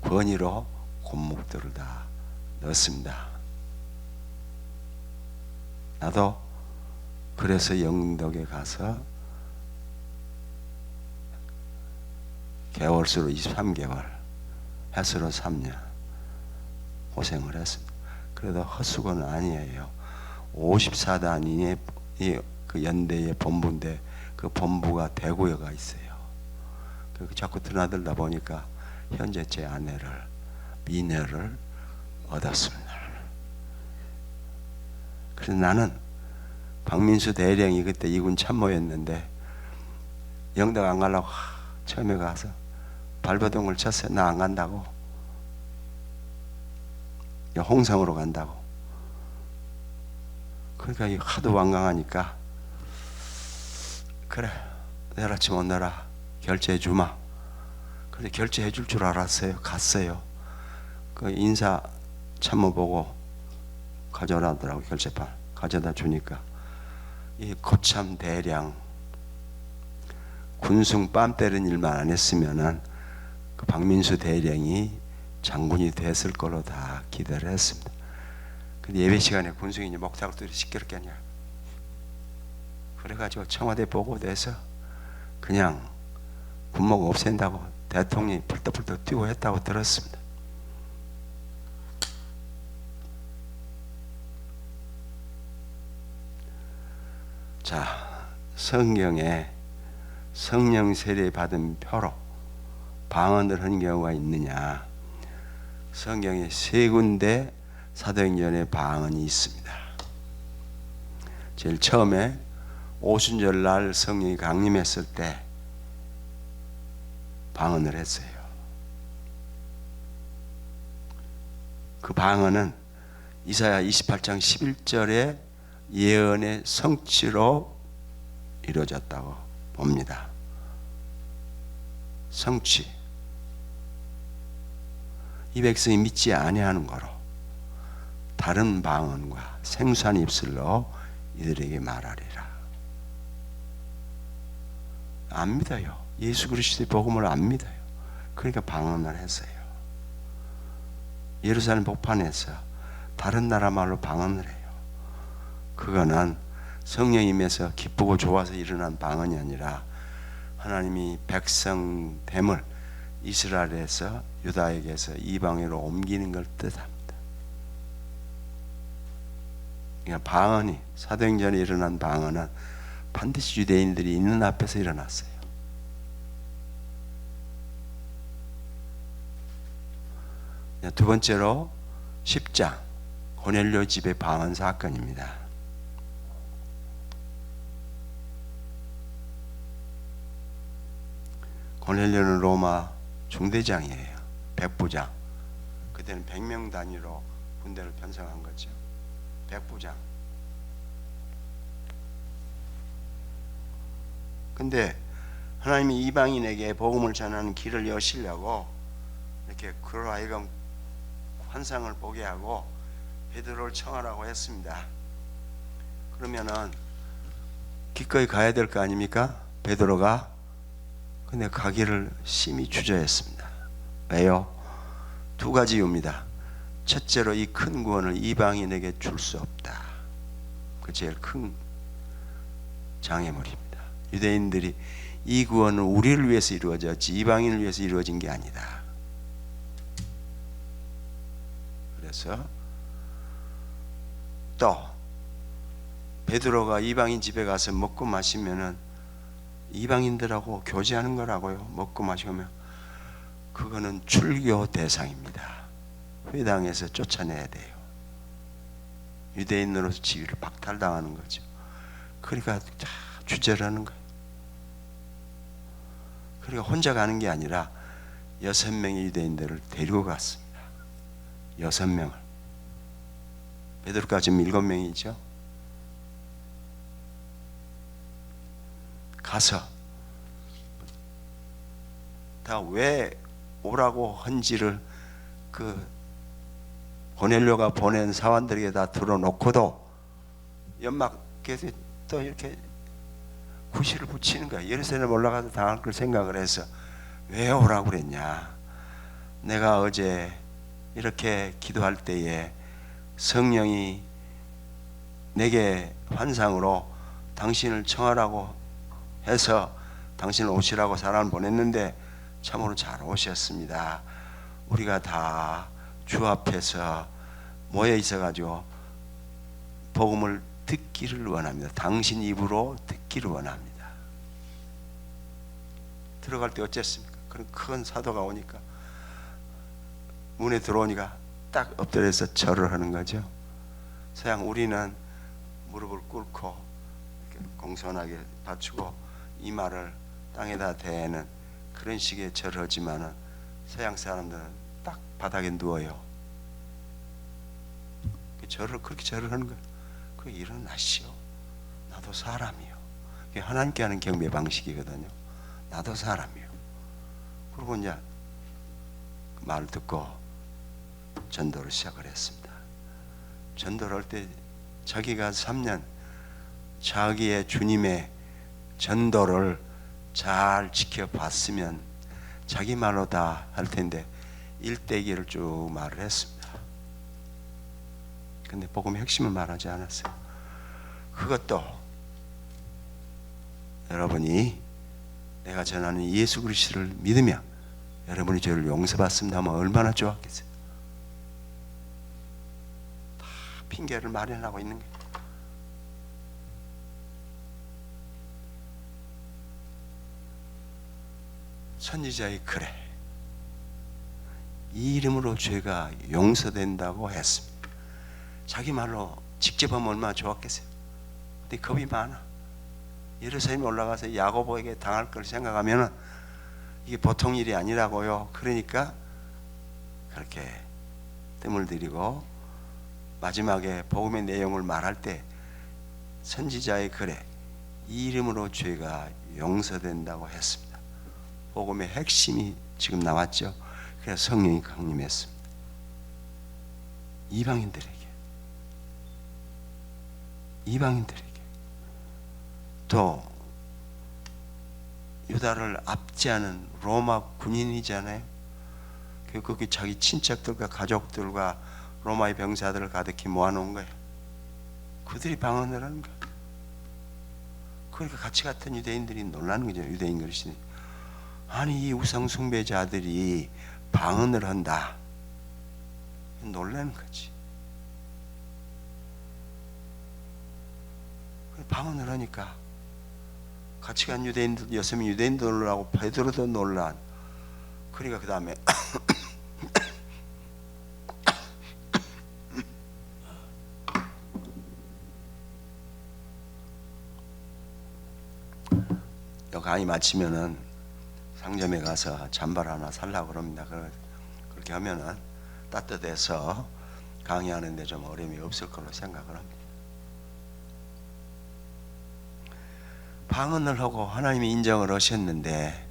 권위로 군목들을 다 넣었습니다. 나도 그래서 영덕에 가서 개월수로 23개월, 해수로 3년 고생을 했습니다. 그래도 헛수고는 아니에요. 54단위의 그 연대의 본부인데 그 본부가 대구에 가 있어요. 자꾸 드나들다 보니까 현재 제 아내를, 미녀를 얻었습니다. 그래서 나는 박민수 대령이 그때 이군 참모였는데 영덕 안 가려고 처음에 가서 발버둥을 쳤어요. 나 안 간다고. 홍성으로 간다고. 그러니까 하도 완강하니까 그래, 내일 아침 오너라, 결제해 주마. 그래, 결제해 줄 줄 알았어요. 갔어요. 그 인사 참모 보고 가져오라더라고. 결제판 가져다 주니까 이 거참 대량 군승 뺨 때리는 일만 안 했으면은 그 박민수 대령이 장군이 됐을 걸로 다 기대를 했습니다. 근데 예배 시간에 군승이 이제 목사들이 시끄럽겠냐. 그래가지고 청와대 보고돼서 그냥 군목 없앤다고 대통령이 펄떡펄떡 뛰고 했다고 들었습니다. 자, 성경에 성령 세례 받은 표로 방언을 한 경우가 있느냐? 성경에 세 군데 사도행전에 방언이 있습니다. 제일 처음에 오순절 날 성령이 강림했을 때 방언을 했어요. 그 방언은 이사야 28장 11절의 예언의 성취로 이루어졌다고 봅니다. 성취. 이 백성이 믿지 아니하는 거로 다른 방언과 생수한 입술로 이들에게 말하리라. 안 믿어요. 예수 그리스도의 복음을 안 믿어요. 그러니까 방언을 했어요. 예루살렘 복판에서 다른 나라 말로 방언을 해요. 그거는 성령이 임해서 기쁘고 좋아서 일어난 방언이 아니라 하나님이 백성됨을 이스라엘에서 유다에게서 이방으로 옮기는 걸 뜻합니다. 그러니까 방언이, 사도행전에 일어난 방언은 반드시 유대인들이 있는 앞에서 일어났어요. 두 번째로 10장 고넬료 집의 방언 사건입니다. 고넬료는 로마 중대장이에요. 백부장. 그때는 100명 단위로 군대를 편성한 거죠. 백부장. 근데 하나님이 이방인에게 복음을 전하는 길을 여시려고 이렇게 그로 하여금 환상을 보게 하고 베드로를 청하라고 했습니다. 그러면은 기꺼이 가야 될 거 아닙니까? 베드로가. 근데 가기를 심히 주저했습니다. 왜요? 두 가지 이유입니다. 첫째로 이 큰 구원을 이방인에게 줄 수 없다. 그 제일 큰 장애물입니다. 유대인들이 이 구원은 우리를 위해서 이루어졌지 이방인을 위해서 이루어진 게 아니다. 그래서 또 베드로가 이방인 집에 가서 먹고 마시면은 이방인들하고 교제하는 거라고요. 먹고 마시면 그거는 출교 대상입니다. 회당에서 쫓아내야 돼요. 유대인으로서 지위를 박탈당하는 거죠. 그러니까 주저를 하는 거예요. 그러니까 혼자 가는 게 아니라 6명의 유대인들을 데리고 갔습니다. 6명을. 베드로까지 7명이죠. 가서 다 왜 오라고 한지를 그 고넬료가 보낸 사원들에게 다 들어놓고도 연막에서 또 이렇게 구실을 붙이는 거야. 예루살렘 올라가서 당할 걸 생각을 해서 왜 오라고 그랬냐. 내가 어제 이렇게 기도할 때에 성령이 내게 환상으로 당신을 청하라고 해서 당신을 오시라고 사람을 보냈는데 참으로 잘 오셨습니다. 우리가 다 주 앞에서 모여 있어가지고 복음을 듣기를 원합니다. 당신 입으로 듣기를 원합니다. 들어갈 때 어쨌습니까? 그런 큰 사도가 오니까 문에 들어오니까 딱 엎드려서 절을 하는 거죠. 서양 우리는 무릎을 꿇고 이렇게 공손하게 받치고 이마를 땅에다 대는 그런 식의 절을 하지만은 서양 사람들은 딱 바닥에 누워요. 그렇게 절을 하는 거예요. 그 일어나시오. 나도 사람이요. 그게 하나님께 하는 경배 방식이거든요. 나도 사람이요. 그리고 이제 그 말을 듣고 전도를 시작을 했습니다. 전도를 할 때 자기가 3년 자기의 주님의 전도를 잘 지켜봤으면 자기 말로 다 할 텐데 일대기를 쭉 말을 했습니다. 근데 복음의 핵심을 말하지 않았어요. 그것도 여러분이 내가 전하는 예수 그리스도를 믿으며 여러분이 저를 용서받습니다 하면 얼마나 좋았겠어요. 다 핑계를 마련하고 있는 거예요. 선지자의 글에 이 이름으로 죄가 용서된다고 했습니다. 자기 말로 직접 하면 얼마나 좋았겠어요. 근데 겁이 많아. 예루살렘에 올라가서 야고보에게 당할 걸 생각하면 이게 보통 일이 아니라고요. 그러니까 그렇게 뜸을 들이고 마지막에 복음의 내용을 말할 때 선지자의 글에 이 이름으로 죄가 용서된다고 했습니다. 복음의 핵심이 지금 나왔죠. 그래서 성령이 강림했습니다. 이방인들에게 이방인들에게. 또 유다를 압제하는 로마 군인이잖아요. 거기 자기 친척들과 가족들과 로마의 병사들을 가득히 모아놓은 거예요. 그들이 방언을 하는 거예요. 그러니까 같이 갔던 유대인들이 놀라는 거죠. 유대인 그릇이. 아니 이 우상 숭배자들이 방언을 한다. 놀라는 거지. 방언을 하니까 같이 간 유대인들, 6명이 유대인도 놀라고 베드로도 놀란. 그러니까 그 다음에 강의 마치면은 상점에 가서 잠바 하나 살라고 그럽니다. 그렇게 하면은 따뜻해서 강의하는데 좀 어려움이 없을 걸로 생각을 합니다. 방언을 하고 하나님이 인정을 하셨는데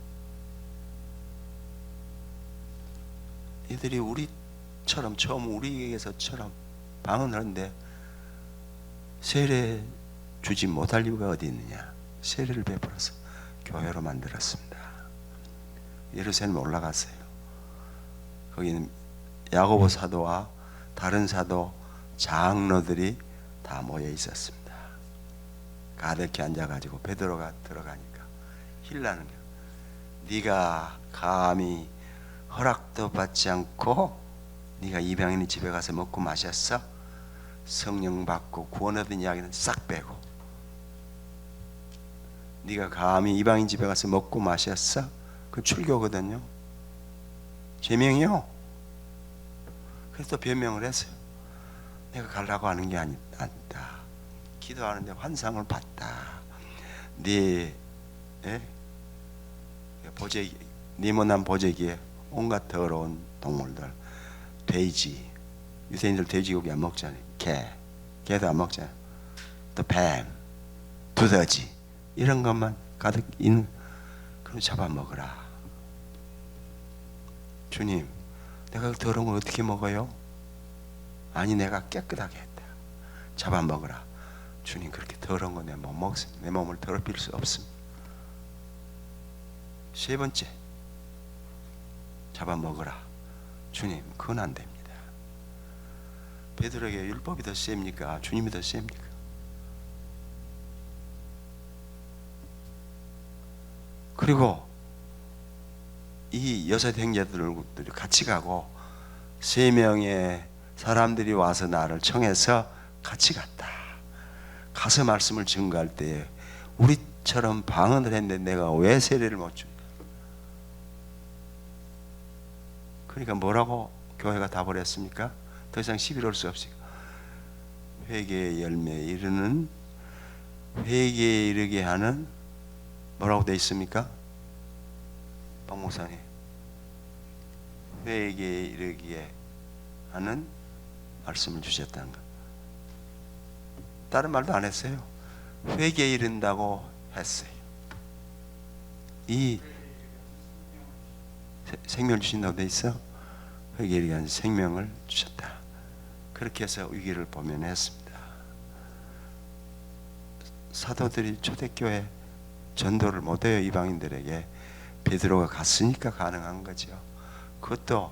이들이 우리처럼 처음 우리에게서처럼 방언을 하는데 세례 주지 못할 이유가 어디 있느냐. 세례를 베풀어서 교회로 만들었습니다. 예루살렘에 올라갔어요. 거기는 야고보 사도와 다른 사도 장로들이 다 모여 있었습니다. 가득히 앉아가지고 베드로가 들어가니까 힐나는 거예요. 네가 감히 허락도 받지 않고 네가 이방인의 집에 가서 먹고 마셨어? 성령 받고 구원 얻은 이야기는 싹 빼고 네가 감히 이방인 집에 가서 먹고 마셨어? 그 출교거든요. 제명이요. 그래서 또 변명을 했어요. 내가 가려고 하는 게 아니다. 기도하는데 환상을 봤다. 네 보재기, 네모난 보재기에 온갖 더러운 동물들, 돼지, 유대인들 돼지고기 안 먹잖아요. 개도 안 먹잖아요. 또 뱀, 두더지 이런 것만 가득 있는 그걸 잡아먹으라. 주님, 내가 그 더러운 걸 어떻게 먹어요? 아니 내가 깨끗하게 했다. 잡아먹으라. 주님, 그렇게 더러운 거 내 못 먹습니다. 내 몸을 더럽힐 수 없습니다. 세 번째, 잡아먹으라. 주님, 그건 안 됩니다. 베드로에게 율법이 더 셉니까? 주님이 더 셉니까? 그리고 이 여섯 형제들이 같이 가고 3명의 사람들이 와서 나를 청해서 같이 갔다. 가서 말씀을 증거할 때 우리처럼 방언을 했는데 내가 왜 세례를 못 줍니까? 그러니까 뭐라고 교회가 답을 했습니까? 더 이상 시비를 올 수 없습니다. 회개의 열매에 이르는, 회개에 이르게 하는, 뭐라고 되어 있습니까? 박 목사님, 회개에 이르게 하는 말씀을 주셨다는 것. 다른 말도 안 했어요. 회개에 이른다고 했어요. 이 생명을 주신다고 되어 있어. 회개에 이르게 하는 생명을 주셨다. 그렇게 해서 위기를 보면했습니다. 사도들이 초대교회 전도를 못해요. 이방인들에게. 베드로가 갔으니까 가능한 거죠. 그것도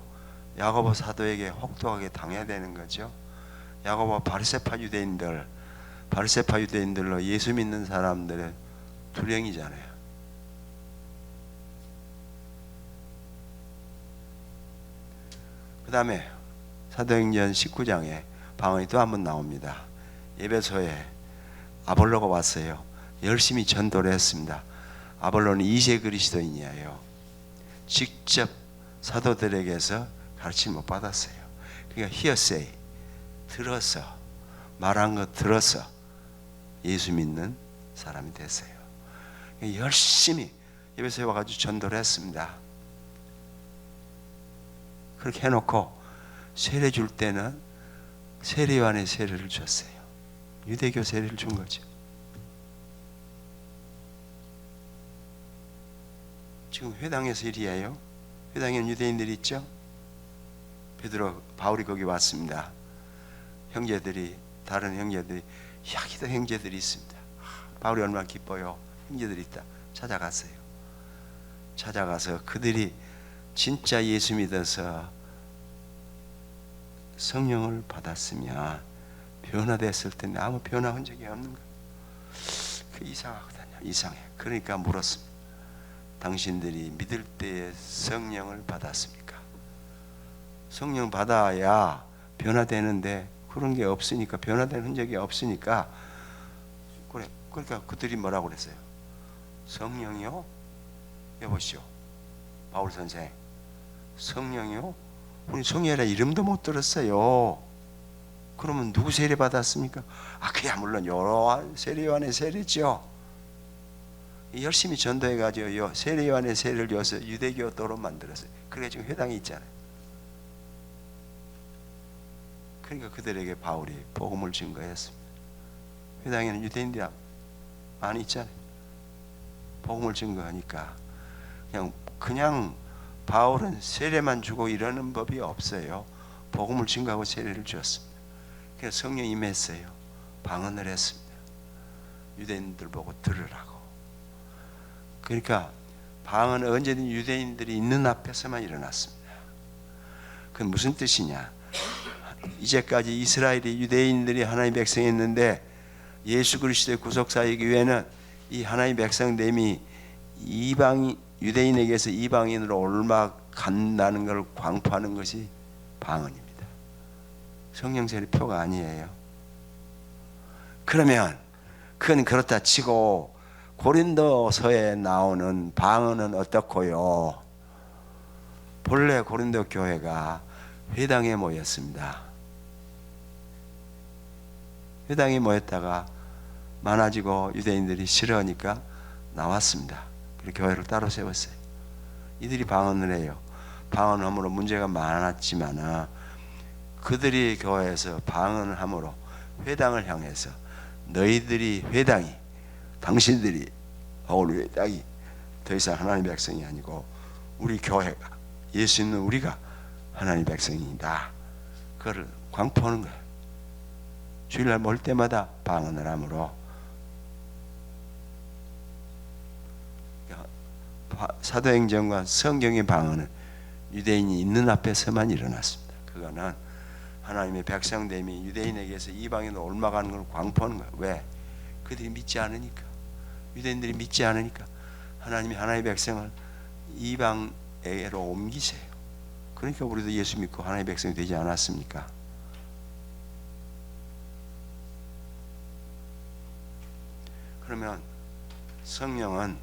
야고보 사도에게 혹독하게 당해야 되는 거죠. 야고보 바리새파 유대인들로 예수 믿는 사람들의 두령이잖아요. 그 다음에 사도행전 19장에 방언이 또 한 번 나옵니다. 에베소에 아볼로가 왔어요. 열심히 전도를 했습니다. 아볼로는 2세 그리스도인이에요. 직접 사도들에게서 가르침 못 받았어요. 그러니까 히어세이, 들어서 말한 거 들어서 예수 믿는 사람이 됐어요. 열심히 에베소에 와가지고 전도를 했습니다. 그렇게 해놓고 세례 줄 때는 세례요한의 세례를 줬어요. 유대교 세례를 준 거죠. 지금 회당에서 일이에요. 회당에는 유대인들이 있죠. 바울이 거기 왔습니다. 형제들이, 다른 형제들이 기도 형제들이 있습니다. 바울이 얼마나 기뻐요. 형제들이 있다. 찾아갔어요. 찾아가서 그들이 진짜 예수 믿어서 성령을 받았으면 변화됐을 텐데 아무 변화한 적이 없는 거예요. 그 이상하거든요. 이상해. 그러니까 물었습니다. 당신들이 믿을 때에 성령을 받았습니까? 성령 받아야 변화되는데 그런 게 없으니까, 변화된 흔적이 없으니까, 그래. 그러니까 그들이 뭐라고 그랬어요? 성령이요? 여보시오, 바울 선생, 성령이요? 우리 성령이라 이름도 못 들었어요. 그러면 누구 세례 받았습니까? 그야 물론 요한 세례 요한의 세례죠. 열심히 전도해가지고 세례 요한의 세례를 이어서 유대교 도로 만들었어요. 그래 지금 회당이 있잖아요. 그러니까 그들에게 바울이 복음을 증거했습니다. 회당에는 유대인들이 많이 있잖아요. 복음을 증거하니까 그냥 바울은 세례만 주고 이러는 법이 없어요. 복음을 증거하고 세례를 주었습니다. 그래서 성령이 임했어요. 방언을 했습니다. 유대인들 보고 들으라고. 그러니까 방언은 언제든 유대인들이 있는 앞에서만 일어났습니다. 그건 무슨 뜻이냐? 이제까지 이스라엘이 유대인들이 하나님의 백성이었는데 예수 그리스도의 구속사이기 위해는 이 하나님의 백성됨이 유대인에게서 이방인으로 올라간다는 걸 광포하는 것이 방언입니다. 성령 세례 표가 아니에요. 그러면 그건 그렇다 치고 고린도서에 나오는 방언은 어떻고요? 본래 고린도 교회가 회당에 모였습니다. 회당에 모였다가 많아지고 유대인들이 싫어하니까 나왔습니다. 그리고 교회를 따로 세웠어요. 이들이 방언을 해요. 방언함으로 문제가 많았지만 그들이 교회에서 방언을 함으로 회당을 향해서 너희들이 회당이, 당신들이 바울 회당이 더 이상 하나님의 백성이 아니고 우리 교회가, 예수 있는 우리가 하나님의 백성이다. 그걸 광포하는 거예요. 주일날 몰 때마다 방언을 함으로 사도행전과 성경의 방언은 유대인이 있는 앞에서만 일어났습니다. 그거는 하나님의 백성됨이 유대인에게서 이방인으로 옮아가는 걸 광포하는 거예요. 왜? 그들이 믿지 않으니까. 유대인들이 믿지 않으니까 하나님이 하나님의 백성을 이방에게로 옮기세요. 그러니까 우리도 예수 믿고 하나님의 백성이 되지 않았습니까? 그러면 성령은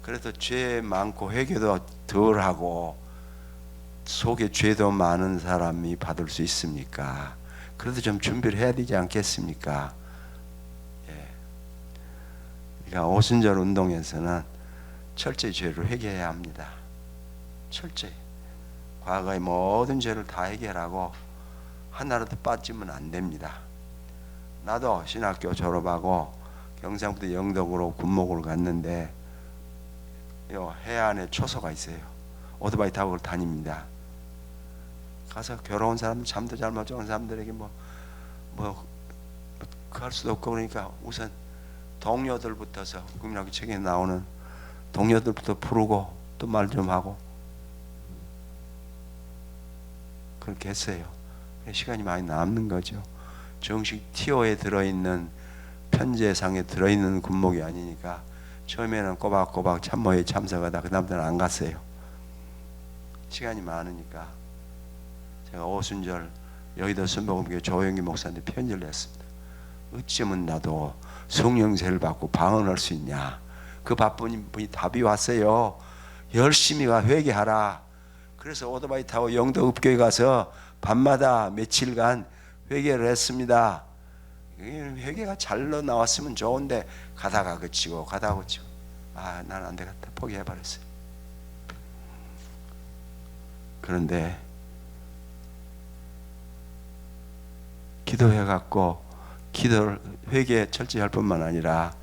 그래도 죄 많고 회개도 덜하고 속에 죄도 많은 사람이 받을 수 있습니까? 그래도 좀 준비를 해야 되지 않겠습니까? 예. 그러니까 오순절 운동에서는 철저히 죄를 회개해야 합니다. 철저히. 과거의 모든 죄를 다 해결하고 하나라도 빠지면 안 됩니다. 나도 신학교 졸업하고 경상북도 영덕으로 군목을 갔는데 요 해안에 초소가 있어요. 오토바이 타고 그걸 다닙니다. 가서 괴로운 사람, 잠도 잘 못 자는 사람들에게 할 수도 없고 그러니까 우선 동료들부터서 국민학교 책에 나오는 동료들부터 부르고 또 말 좀 하고 그렇게 했어요. 시간이 많이 남는 거죠. 정식 티오에 들어있는 편제상에 들어있는 군목이 아니니까 처음에는 꼬박꼬박 참모에 참석하다 그 다음부터는 안 갔어요. 시간이 많으니까 제가 오순절 여의도 순복음교회 조영기 목사한테 편지를 했습니다. 어쩌면 나도 성령세를 받고 방언할 수 있냐. 그 바쁜 분이 답이 왔어요. 열심히 가 회개하라. 그래서 오토바이 타고 영도 읍교에 가서 밤마다 며칠간 회개를 했습니다. 회개가 잘 나왔으면 좋은데 가다가 그치고 가다가 그치고 난 안 되겠다 포기해버렸어요. 그런데 기도해갖고 기도를 회개 철저히 할 뿐만 아니라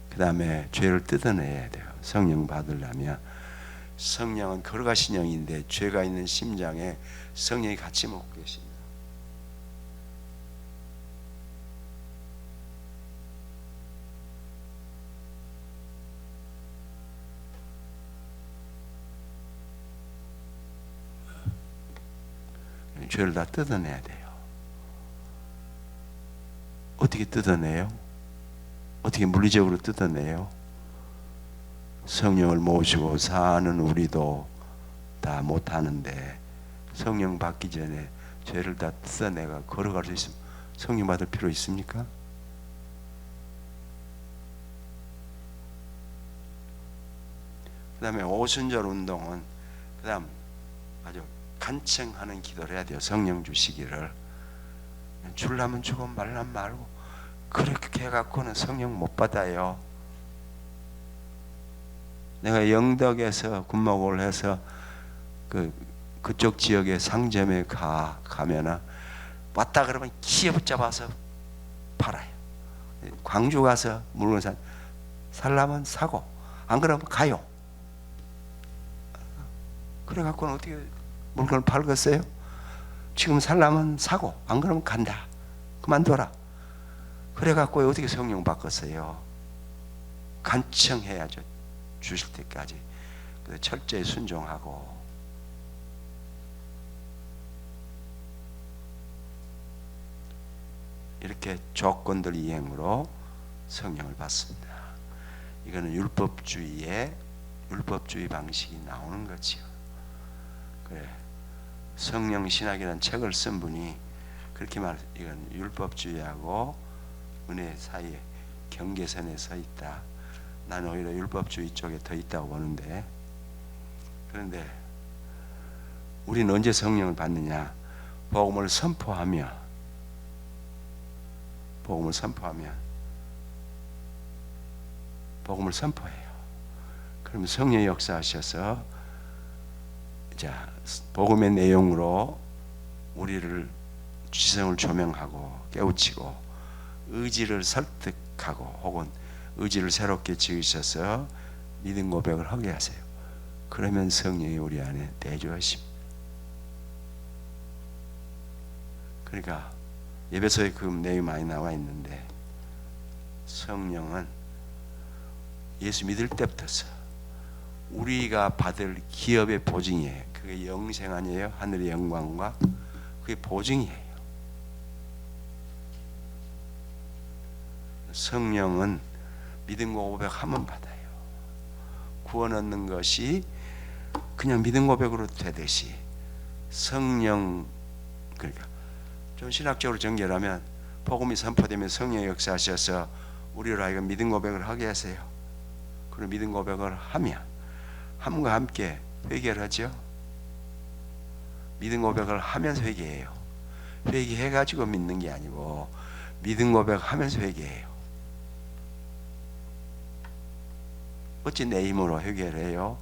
그 다음에 죄를 뜯어내야 돼요. 성령 받으려면. 성령은 걸어가신 영인데 죄가 있는 심장에 성령이 같이 먹고 계십니다. 죄를 다 뜯어내야 돼요. 어떻게 뜯어내요? 어떻게 물리적으로 뜯어내요? 성령을 모시고 사는 우리도 다 못하는데 성령 받기 전에 죄를 다 뜯어내가 걸어갈 수 있으면 성령 받을 필요 있습니까? 그 다음에 오순절 운동은 그 다음 아주 간청하는 기도를 해야 돼요. 성령 주시기를. 주려면 주고 말라면 말고 그렇게 해갖고는 성령 못 받아요. 내가 영덕에서 군목을 해서 그쪽 지역의 상점에 가면은 왔다 그러면 기어 붙잡아서 팔아요. 광주 가서 물건 살라면 사고 안 그러면 가요. 그래갖고는 어떻게 물건을 팔겠어요? 지금 살라면 사고 안 그러면 간다. 그만둬라. 그래갖고 어떻게 성령 바꿨어요? 간청해야죠. 주실 때까지. 철저히 순종하고. 이렇게 조건들 이행으로 성령을 받습니다. 이거는 율법주의 방식이 나오는 거지요. 그래. 성령 신학이라는 책을 쓴 분이 그렇게 말해요. 이건 율법주의하고 은혜 사이에 경계선에 서 있다. 나는 오히려 율법주의 쪽에 더 있다고 보는데, 그런데 우리는 언제 성령을 받느냐? 복음을 선포하며 복음을 선포해요. 그러면 성령이 역사하셔서 자, 복음의 내용으로 우리를 지성을 조명하고 깨우치고 의지를 설득하고 혹은 의지를 새롭게 지으셔서 믿음 고백을 하게 하세요. 그러면 성령이 우리 안에 내주하십니다. 그러니까 예배소에 그 내용이 많이 나와 있는데, 성령은 예수 믿을 때부터서 우리가 받을 기업의 보증이에요. 그게 영생 아니에요? 하늘의 영광과 그게 보증이에요. 성령은 믿음과 고백하면 받아요. 구원 얻는 것이 그냥 믿음 고백으로 되듯이 성령, 그러니까 좀 신학적으로 전개하면 복음이 선포되면 성령의 역사하셔서 우리로 하여금 믿음 고백을 하게 하세요. 그리고 믿음 고백을 하면 함과 함께 회개를 하죠. 믿음 고백을 하면서 회개해요. 회개해가지고 믿는 게 아니고 믿음 고백하면서 회개해요. 어찌 내 힘으로 회개를 해요?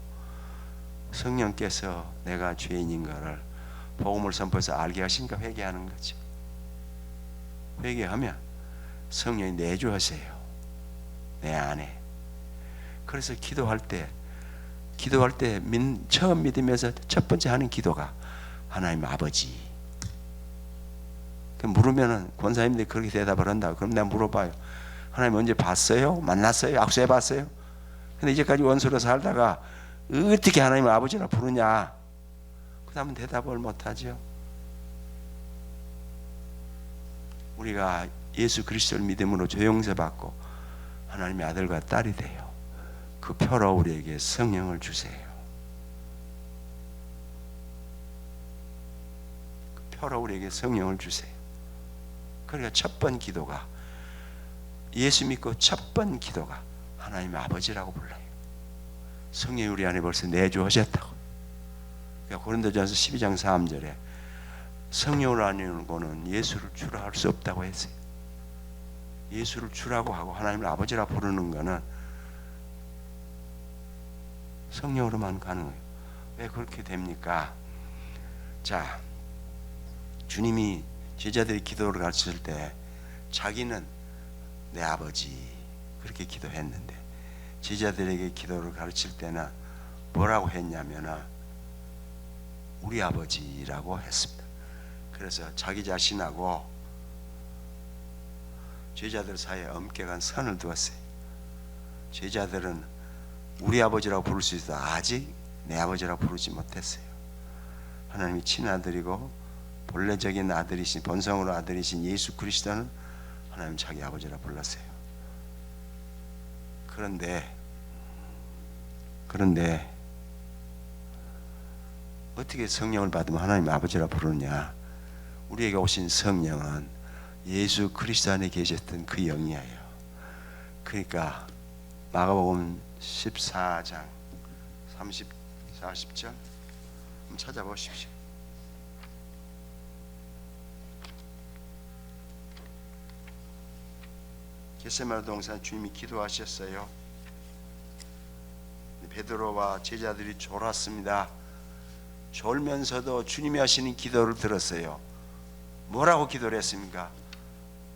성령께서 내가 죄인인 것을 복음을 선포해서 알게 하시니까 회개하는 거죠. 회개하면 성령이 내주하세요. 내 안에. 그래서 기도할 때 처음 믿으면서 첫 번째 하는 기도가 하나님 아버지. 물으면은 권사님들이 그렇게 대답을 한다고. 그럼 내가 물어봐요. 하나님 언제 봤어요? 만났어요? 약속해 봤어요? 근데 이제까지 원수로 살다가 어떻게 하나님을 아버지라 부르냐? 그 다음은 대답을 못하죠. 우리가 예수 그리스도를 믿음으로 죄 용서받고 하나님의 아들과 딸이 돼요. 그 표로 우리에게 성령을 주세요. 그 표로 우리에게 성령을 주세요. 그러니까 첫 번 기도가, 예수 믿고 첫 번 기도가 하나님의 아버지라고 불러요. 성령이 우리 안에 벌써 내주하셨다고. 그러니까 고린도전서 12장 3절에 성령을 아니고는 예수를 주라 할 수 없다고 했어요. 예수를 주라고 하고 하나님을 아버지라 부르는 것은 성령으로만 가능해요. 왜 그렇게 됩니까? 자, 주님이 제자들이 기도를 가르칠 때 자기는 내 아버지 그렇게 기도했는데, 제자들에게 기도를 가르칠 때는 뭐라고 했냐면은 우리 아버지라고 했습니다. 그래서 자기 자신하고 제자들 사이에 엄격한 선을 두었어요. 제자들은 우리 아버지라고 부를 수 있어도 아직 내 아버지라고 부르지 못했어요. 하나님이 친아들이고 본래적인 아들이신 본성으로 아들이신 예수 그리스도는 하나님 자기 아버지라 불렀어요. 그런데 어떻게 성령을 받으면 하나님 아버지라 부르느냐? 우리에게 오신 성령은 예수 그리스도 안에 계셨던 그 영이에요. 그러니까 마가복음 14장 30, 40절 한번 찾아보십시오. 겟세마네 동산 주님이 기도하셨어요. 베드로와 제자들이 졸았습니다. 졸면서도 주님이 하시는 기도를 들었어요. 뭐라고 기도를 했습니까?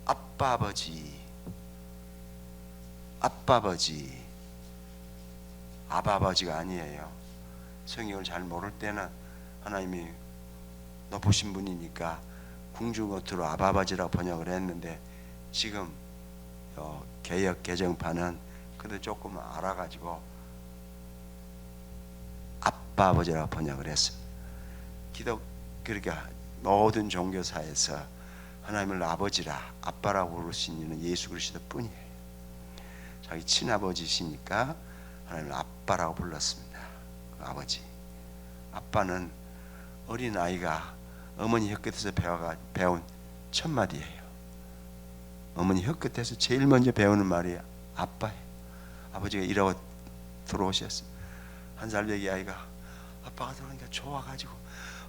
아빠 아버지, 아빠 아버지. 아바 아버지가 아니에요. 성경을 잘 모를 때는 하나님이 높으신 분이니까 궁중어투로 아바 아버지라고 번역을 했는데, 지금 개역 개정판은 그래도 조금 알아가지고 아빠 아버지라고 번역을 했습니다. 그러니까 모든 종교사에서 하나님을 아버지라 아빠라고 부를 수 있는 예수 그리스도 뿐이에요. 자기 친아버지시니까 하나님을 아빠라고 불렀습니다. 그 아버지. 아빠는 어린 아이가 어머니 혀끝에서 배운 첫 마디예요. 어머니 혀끝에서 제일 먼저 배우는 말이 아빠예요. 아버지가 일하고 들어오셨어요. 한 살 배기 아이가 아빠가 들어오니까 좋아가지고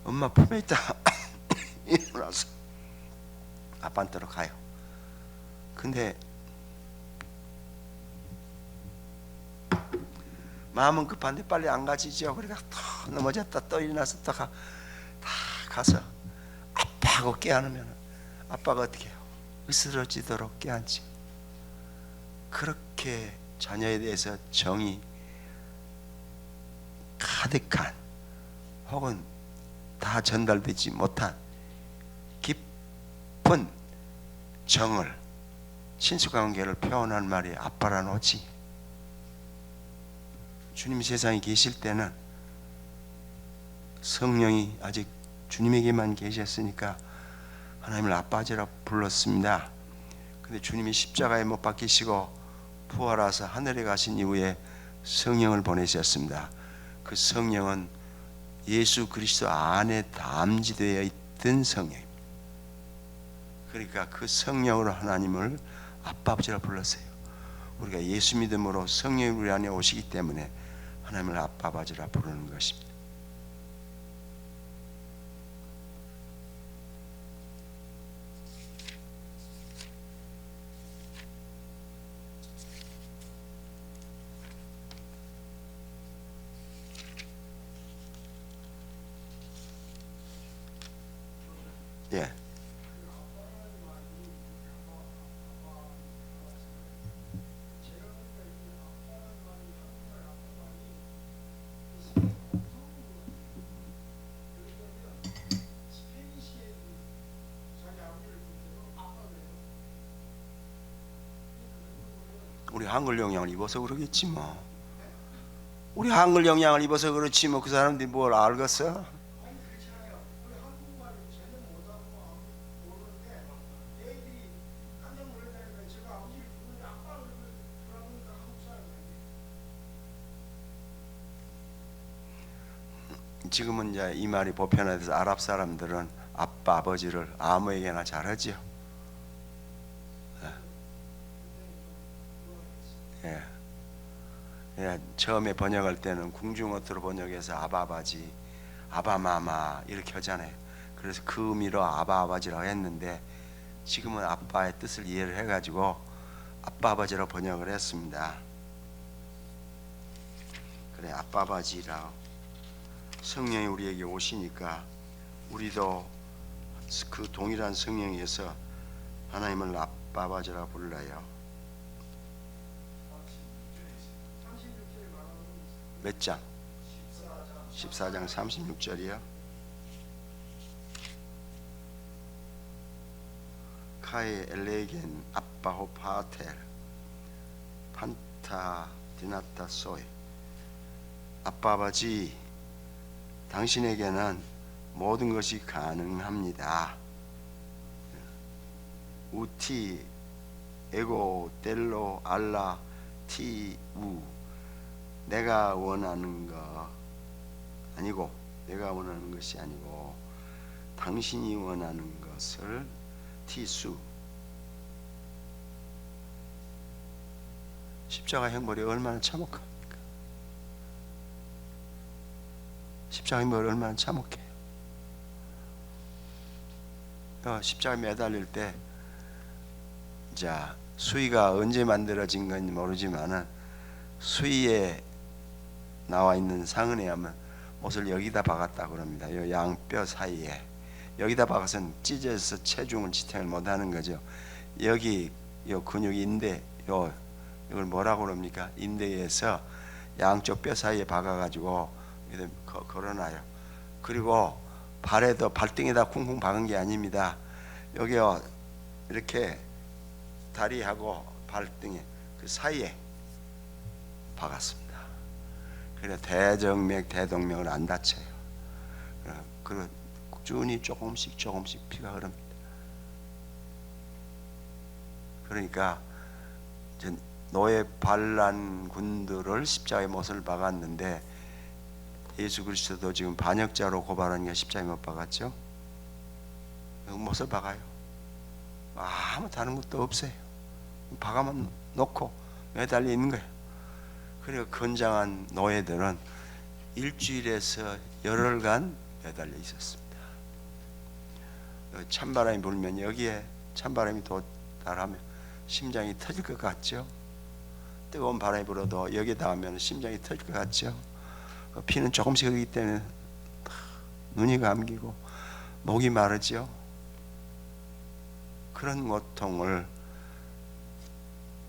엄마 품에 있다 일어나서 아빠한테로 가요. 근데 마음은 급한데 빨리 안 가지죠. 그러니까 또 넘어졌다 또 일어나서 또 가서 아빠하고 깨안으면 아빠가 어떻게 해요? 으스러지도록 깨안지. 그렇게 자녀에 대해서 정이 가득한, 혹은 다 전달되지 못한 깊은 정을, 친숙관계를 표현한 말이 아빠라는 오지. 주님 세상에 계실 때는 성령이 아직 주님에게만 계셨으니까 하나님을 아빠지라 불렀습니다. 근데 주님이 십자가에 못 박히시고 부활하사 하늘에 가신 이후에 성령을 보내셨습니다. 그 성령은 예수 그리스도 안에 담지되어 있던 성령입니다. 그러니까 그 성령으로 하나님을 아빠 아버지라 불렀어요. 우리가 예수 믿음으로 성령이 우리 안에 오시기 때문에 하나님을 아빠 아버지라 부르는 것입니다. 예. 우리 한글 영향을 입어서 그러겠지 뭐. 우리 한글 영향을 입어서 그렇지 뭐 그 사람들이 뭘 알겠어? 지금은 이제 이 말이 보편화돼서 아랍 사람들은 아빠 아버지를 아무에게나 잘하지요. 예. 예. 처음에 번역할 때는 궁중어투로 번역해서 아바바지, 아바마마 이렇게 하잖아요. 그래서 그 의미로 아바아바지라고 했는데 지금은 아빠의 뜻을 이해를 해가지고 아빠 아버지라고 번역을 했습니다. 그래, 아빠 아버지라고. 성령이 우리에게 오시니까 우리도 그 동일한 성령에서 하나님을 아빠 아버지라 불러요. 몇 장? 14장 36절이요. 카에 엘레겐 아빠호 파텔 판타 디나타 소이. 아빠 아버지, 당신에게는 모든 것이 가능합니다. 우티, 에고, 델로, 알라, 티, 우. 내가 원하는 거 아니고, 내가 원하는 것이 아니고 당신이 원하는 것을 티수. 십자가 형벌이 얼마나 참혹합니까? 십자가 형벌이 얼마나 참혹해요. 십자가에 매달릴 때, 자, 수의가 언제 만들어진 건지 모르지만은 수의에 나와 있는 상흔에 하면 못을 여기다 박았다 그럽니다. 요 양뼈 사이에 여기다 박아서는 찢어서 체중을 지탱을 못하는 거죠. 여기 요 근육 인대 이걸 뭐라고 그럽니까? 인대에서 양쪽 뼈 사이에 박아가지고 걸어놔요. 그리고 발에도 발등에다 쿵쿵 박은 게 아닙니다. 여기요 이렇게 다리하고 발등에 그 사이에 박았습니다. 그래 대정맥, 대동맥을 안 다쳐요. 그리고 꾸준히 조금씩 피가 흐릅니다. 그러니까 노예 반란군들을 십자가에 못을 박았는데 예수 그리스도도 지금 반역자로 고발하니까 십자가에 못 박았죠. 못을 박아요. 아무 다른 것도 없어요. 박아만 놓고 매달려 있는 거예요. 그리고 건장한 노예들은 일주일에서 열흘간 매달려 있었습니다. 찬바람이 불면 여기에 찬바람이 도달하면 심장이 터질 것 같죠. 뜨거운 바람이 불어도 여기에 닿으면 심장이 터질 것 같죠. 피는 조금씩 흐르기 때문에 눈이 감기고 목이 마르죠. 그런 고통을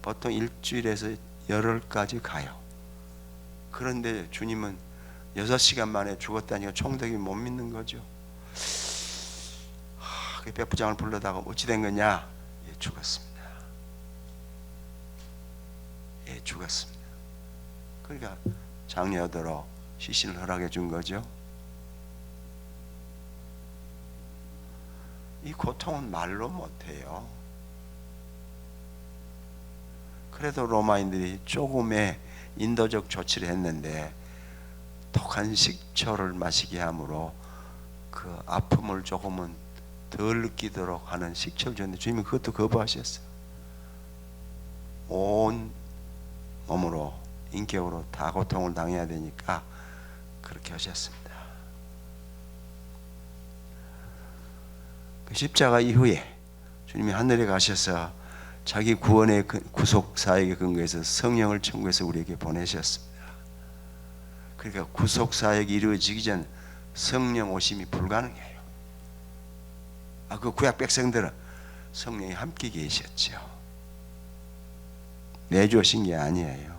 보통 일주일에서 열흘까지 가요. 그런데 주님은 6시간 만에 죽었다니까 총독이 못 믿는 거죠. 그 백부장을 불러다가 어찌 된 거냐? 예, 죽었습니다. 예, 죽었습니다. 그러니까 장려하도록 시신을 허락해 준 거죠. 이 고통은 말로 못해요. 그래도 로마인들이 조금의 인도적 조치를 했는데 독한 식초를 마시게 함으로 그 아픔을 조금은 덜 느끼도록 하는 식초를 줬는데 주님은 그것도 거부하셨어요. 온 몸으로 인격으로 다 고통을 당해야 되니까 그렇게 하셨습니다. 그 십자가 이후에 주님이 하늘에 가셔서 자기 구원의 구속 사역에 근거해서 성령을 천국에서 우리에게 보내셨습니다. 그러니까 구속 사역이 이루어지기 전 성령 오심이 불가능해요. 그 구약 백성들은 성령이 함께 계셨죠. 내주신 게 아니에요.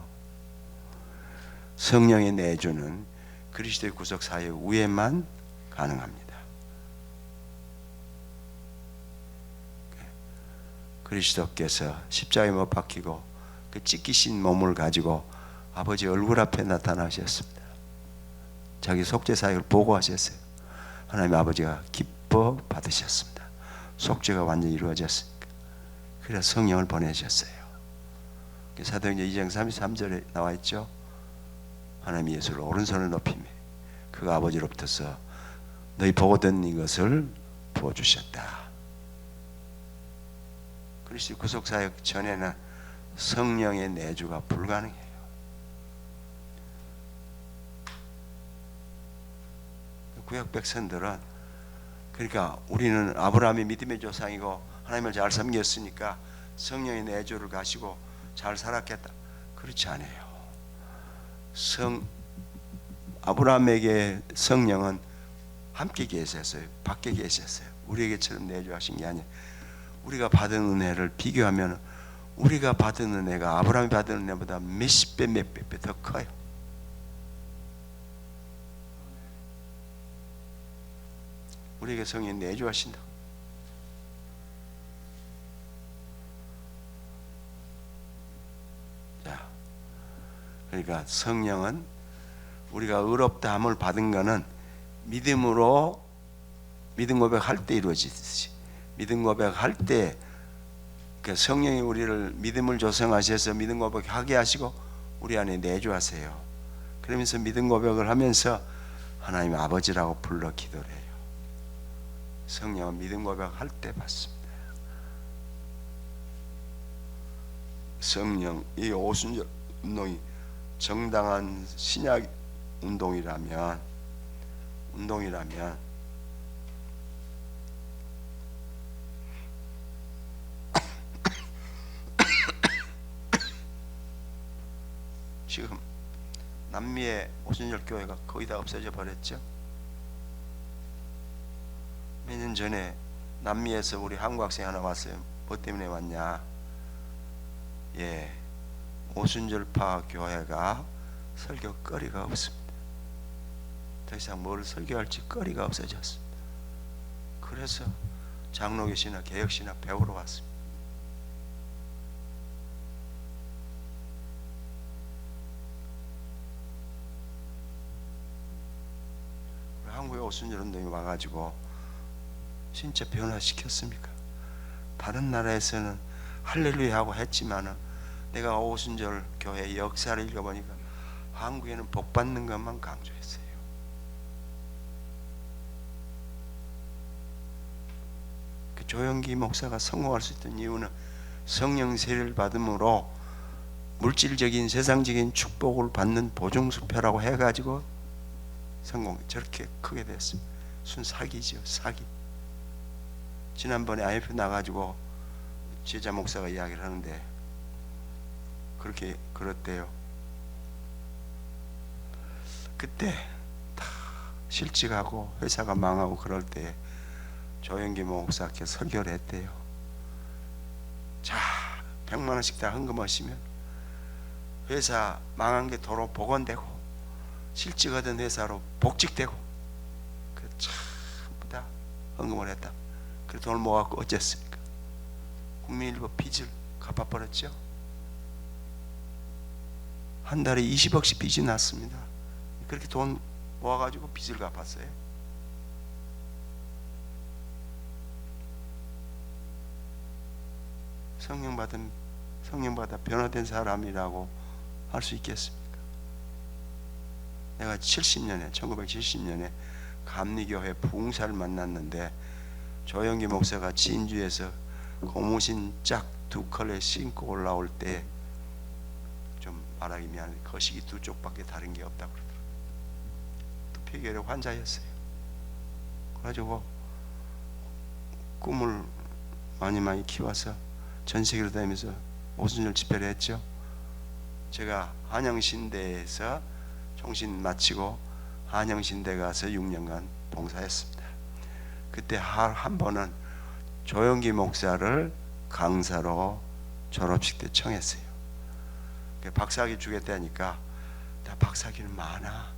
성령의 내주는 그리스도의 구속 사역 후에만 가능합니다. 그리스도께서 십자가에 못 박히고 그 찢기신 몸을 가지고 아버지 얼굴 앞에 나타나셨습니다. 자기 속죄 사역을 보고하셨어요. 하나님 아버지가 기뻐 받으셨습니다. 속죄가 완전히 이루어졌으니까. 그래서 성령을 보내셨어요. 사도행전 2장 33절에 나와 있죠. 하나님 예수를 오른손을 높이며 그가 아버지로부터서 너희 보고 듣는 이것을 부어주셨다. 그리스도 구속사역 전에는 성령의 내주가 불가능해요. 구약 백성들은 그러니까 우리는 아브라함이 믿음의 조상이고 하나님을 잘 섬겼으니까 성령의 내주를 가시고 잘 살았겠다. 그렇지 않아요. 아브라함에게 성령은 함께 계셨어요. 밖에 계셨어요. 우리에게처럼 내주하신 게 아니에요. 우리가 받은 은혜를 비교하면 우리가 받은 은혜가 아브라함이 받은 은혜보다 몇십 배, 몇백 배 더 커요. 우리에게 성령이 내주하신다. 자, 그러니까 성령은 우리가 의롭다함을 받은 것은 믿음으로 믿음 고백할 때 이루어지듯이 믿음 고백할 때 그 성령이 우리를 믿음을 조성하셔서 믿음 고백하게 하시고 우리 안에 내주하세요. 그러면서 믿음 고백을 하면서 하나님 아버지라고 불러 기도를 해요. 성령은 믿음 고백할 때 받습니다. 성령, 이 오순절 운동이 정당한 신약 운동이라면 지금 남미의 오순절 교회가 거의 다 없어져 버렸죠. 몇 년 전에 남미에서 우리 한국 학생 하나 왔어요. 뭐 때문에 왔냐? 예, 오순절파 교회가 설교거리가 없습니다. 더 이상 뭘 설교할지 거리가 없어졌습니다. 그래서 장로교시나 개혁시나 배우러 왔습니다. 한국에 오순절 운동이 와가지고 진짜 변화시켰습니까? 다른 나라에서는 할렐루야 하고 했지만은 내가 오순절 교회 역사를 읽어보니까 한국에는 복 받는 것만 강조했어요. 그 조영기 목사가 성공할 수 있던 이유는 성령 세례를 받음으로 물질적인 세상적인 축복을 받는 보증수표라고 해가지고 저렇게 크게 됐습니다. 순 사기죠, 사기. 지난번에 IMF 나가지고 제자 목사가 이야기를 하는데 그렇게 그랬대요. 그때 다 실직하고 회사가 망하고 그럴 때 조영기 목사께 설교를 했대요. 자, 100만 원씩 다 헌금하시면 회사 망한 게 도로 복원되고 실직하던 회사로 복직되고 전부 다 헌금을 했다. 그래서 돈을 모아갖고 어쨌습니까? 국민일보 빚을 갚아버렸죠. 한 달에 20억씩 빚이 났습니다. 그렇게 돈 모아가지고 빚을 갚았어요. 성령받아 변화된 사람이라고 할 수 있겠습니까? 내가 1970년에 감리교회 부흥사를 만났는데 조영기 목사가 진주에서 고무신 짝 2컬레 신고 올라올 때 좀 말하기 미안해 거시기 2쪽밖에 다른 게 없다고 그러더라고요. 또 폐결의 환자였어요. 그래가지고 꿈을 많이 키워서 전 세계로 다니면서 오순절 집회를 했죠. 제가 한영신대에서 종신 마치고 한영신대 가서 6년간 봉사했습니다. 그때 한 번은 조영기 목사를 강사로 졸업식 때 청했어요. 박사학위 주겠다니까 나 박사학위는 많아.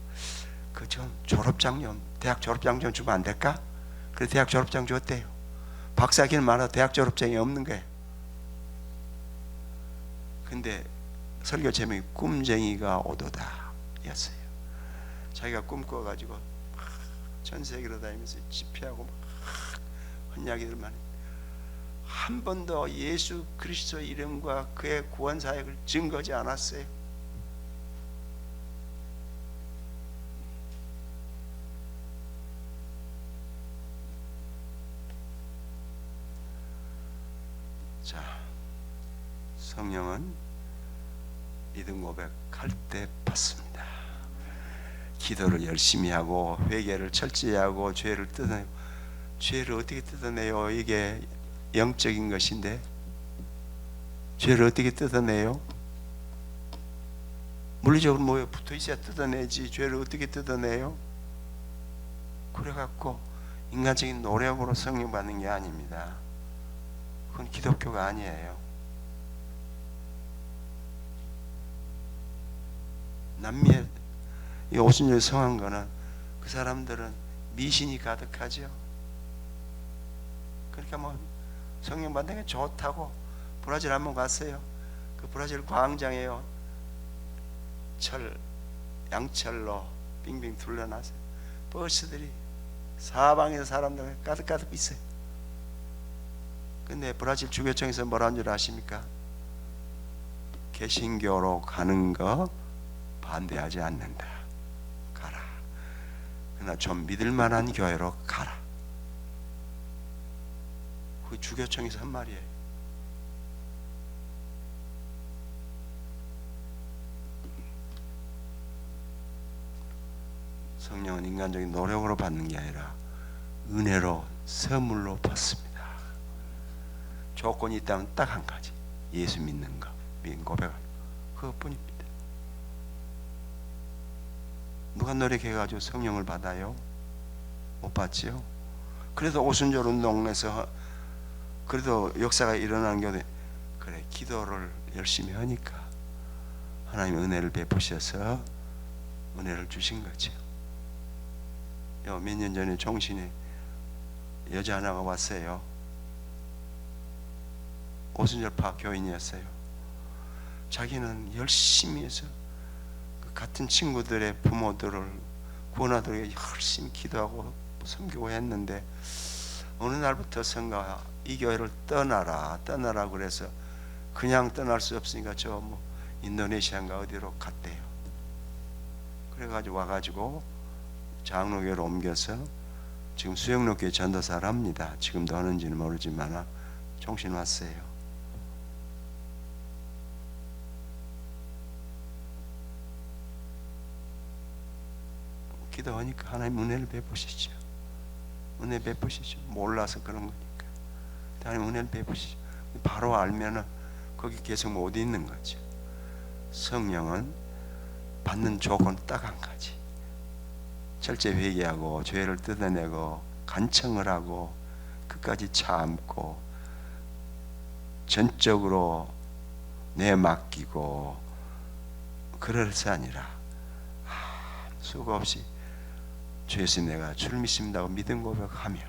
그 좀 졸업장좀 대학 졸업장 주면 안 될까? 그래 대학 졸업장 줬대요. 박사학위는 많아 대학 졸업장이 없는 거예요. 근데 설교 제목이 꿈쟁이가 오도다 였어요. 자기가 꿈꿔가지고 전 세계로 다니면서 집회하고 헌야기들만 한 번도 예수 그리스도 이름과 그의 구원 사역을 증거하지 않았어요. 자, 성령은 믿음 고백할 때 받습니다. 기도를 열심히 하고 회개를 철저히 하고 죄를 뜯어내고, 죄를 어떻게 뜯어내요? 이게 영적인 것인데 죄를 어떻게 뜯어내요? 물리적으로 뭐에 붙어 있어야 뜯어내지 죄를 어떻게 뜯어내요? 그래갖고 인간적인 노력으로 성령 받는 게 아닙니다. 그건 기독교가 아니에요. 남미에 이 오순절 성한 거는 그 사람들은 미신이 가득하죠. 그러니까 뭐 성령 받는 게 좋다고 브라질 한번 갔어요. 그 브라질 광장에요. 양철로 빙빙 둘러놨어요. 버스들이 사방에 사람들 가득가득 있어요. 근데 브라질 주교청에서 뭐라는 줄 아십니까? 개신교로 가는 거 반대하지 않는다. 가라. 그러나 좀 믿을 만한 교회로 가라. 그 주교청에서 한 말이에요. 성령은 인간적인 노력으로 받는 게 아니라 은혜로 선물로 받습니다. 조건이 있다면 딱 한 가지, 예수 믿는 거, 믿음 고백하는 거, 그것뿐입니다. 누가 노력해가지고 성령을 받아요? 못 받지요? 그래도 오순절 운동에서 그래도 역사가 일어나는 게 그래, 기도를 열심히 하니까 하나님 은혜를 베푸셔서 은혜를 주신 거죠. 몇 년 전에 종신에 여자 하나가 왔어요. 오순절파 교인이었어요. 자기는 열심히 해서 그 같은 친구들의 부모들을 구원하도록 열심히 기도하고 섬기고 했는데 어느 날부터 성가가 이 교회를 떠나라 그래서 그냥 떠날 수 없으니까 저 뭐 인도네시아인가 어디로 갔대요. 그래가지고 와가지고 장로교로 옮겨서 지금 수영로교회 전도사를 합니다. 지금도 하는지는 모르지만 종신 왔어요. 기도하니까 하나님 은혜를 베푸시죠. 은혜 베푸시죠. 몰라서 그런 거니까 하나님 은혜를 베푸시죠. 바로 알면은 거기 계속 못 있는 거죠. 성령은 받는 조건 딱 한 가지, 철저히 회개하고 죄를 뜯어내고 간청을 하고 끝까지 참고 전적으로 내맡기고 그럴수 아니라 수고 없이 주 예수 내가 주를 믿습니다고 믿음 고백하면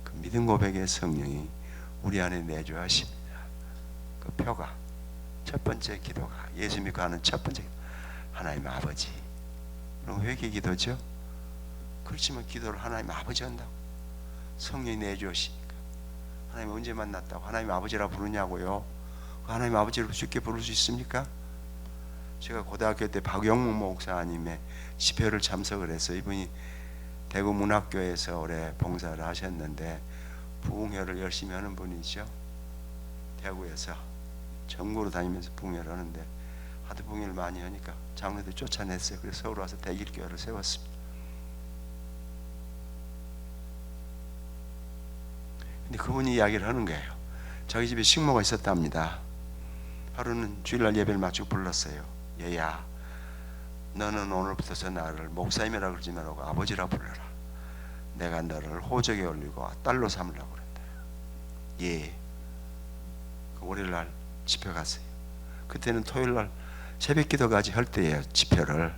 그 믿음 고백의 성령이 우리 안에 내주어 하십니다. 그 표가 첫 번째 기도가 예수 믿고 하는 첫 번째 기도, 하나님 아버지. 회개 기도죠. 그렇지만 기도를 하나님 아버지 한다고 성령이 내주시니까 하나님 언제 만났다고 하나님 아버지라 부르냐고요. 하나님 아버지를 쉽게 부를 수 있습니까? 제가 고등학교 때 박영무 목사님의 집회를 참석을 해서 이분이 대구 문학교에서 오래 봉사를 하셨는데 부흥회를 열심히 하는 분이죠. 대구에서 전국으로 다니면서 부흥회를 하는데 하도 부흥회를 많이 하니까 장로들 쫓아냈어요. 그래서 서울 와서 대길교회를 세웠습니다. 근데 그분이 이야기를 하는 거예요. 자기 집에 식모가 있었답니다. 하루는 주일날 예배를 마치고 불렀어요. 얘야, 너는 오늘부터 나를 목사님이라 그러지 말고 아버지라 불러라. 내가 너를 호적에 올리고 딸로 삼으려고 그랬다. 예. 그 월요일날 집회 갔어요. 그때는 토요일날 새벽기도까지 할 때예요. 집회를.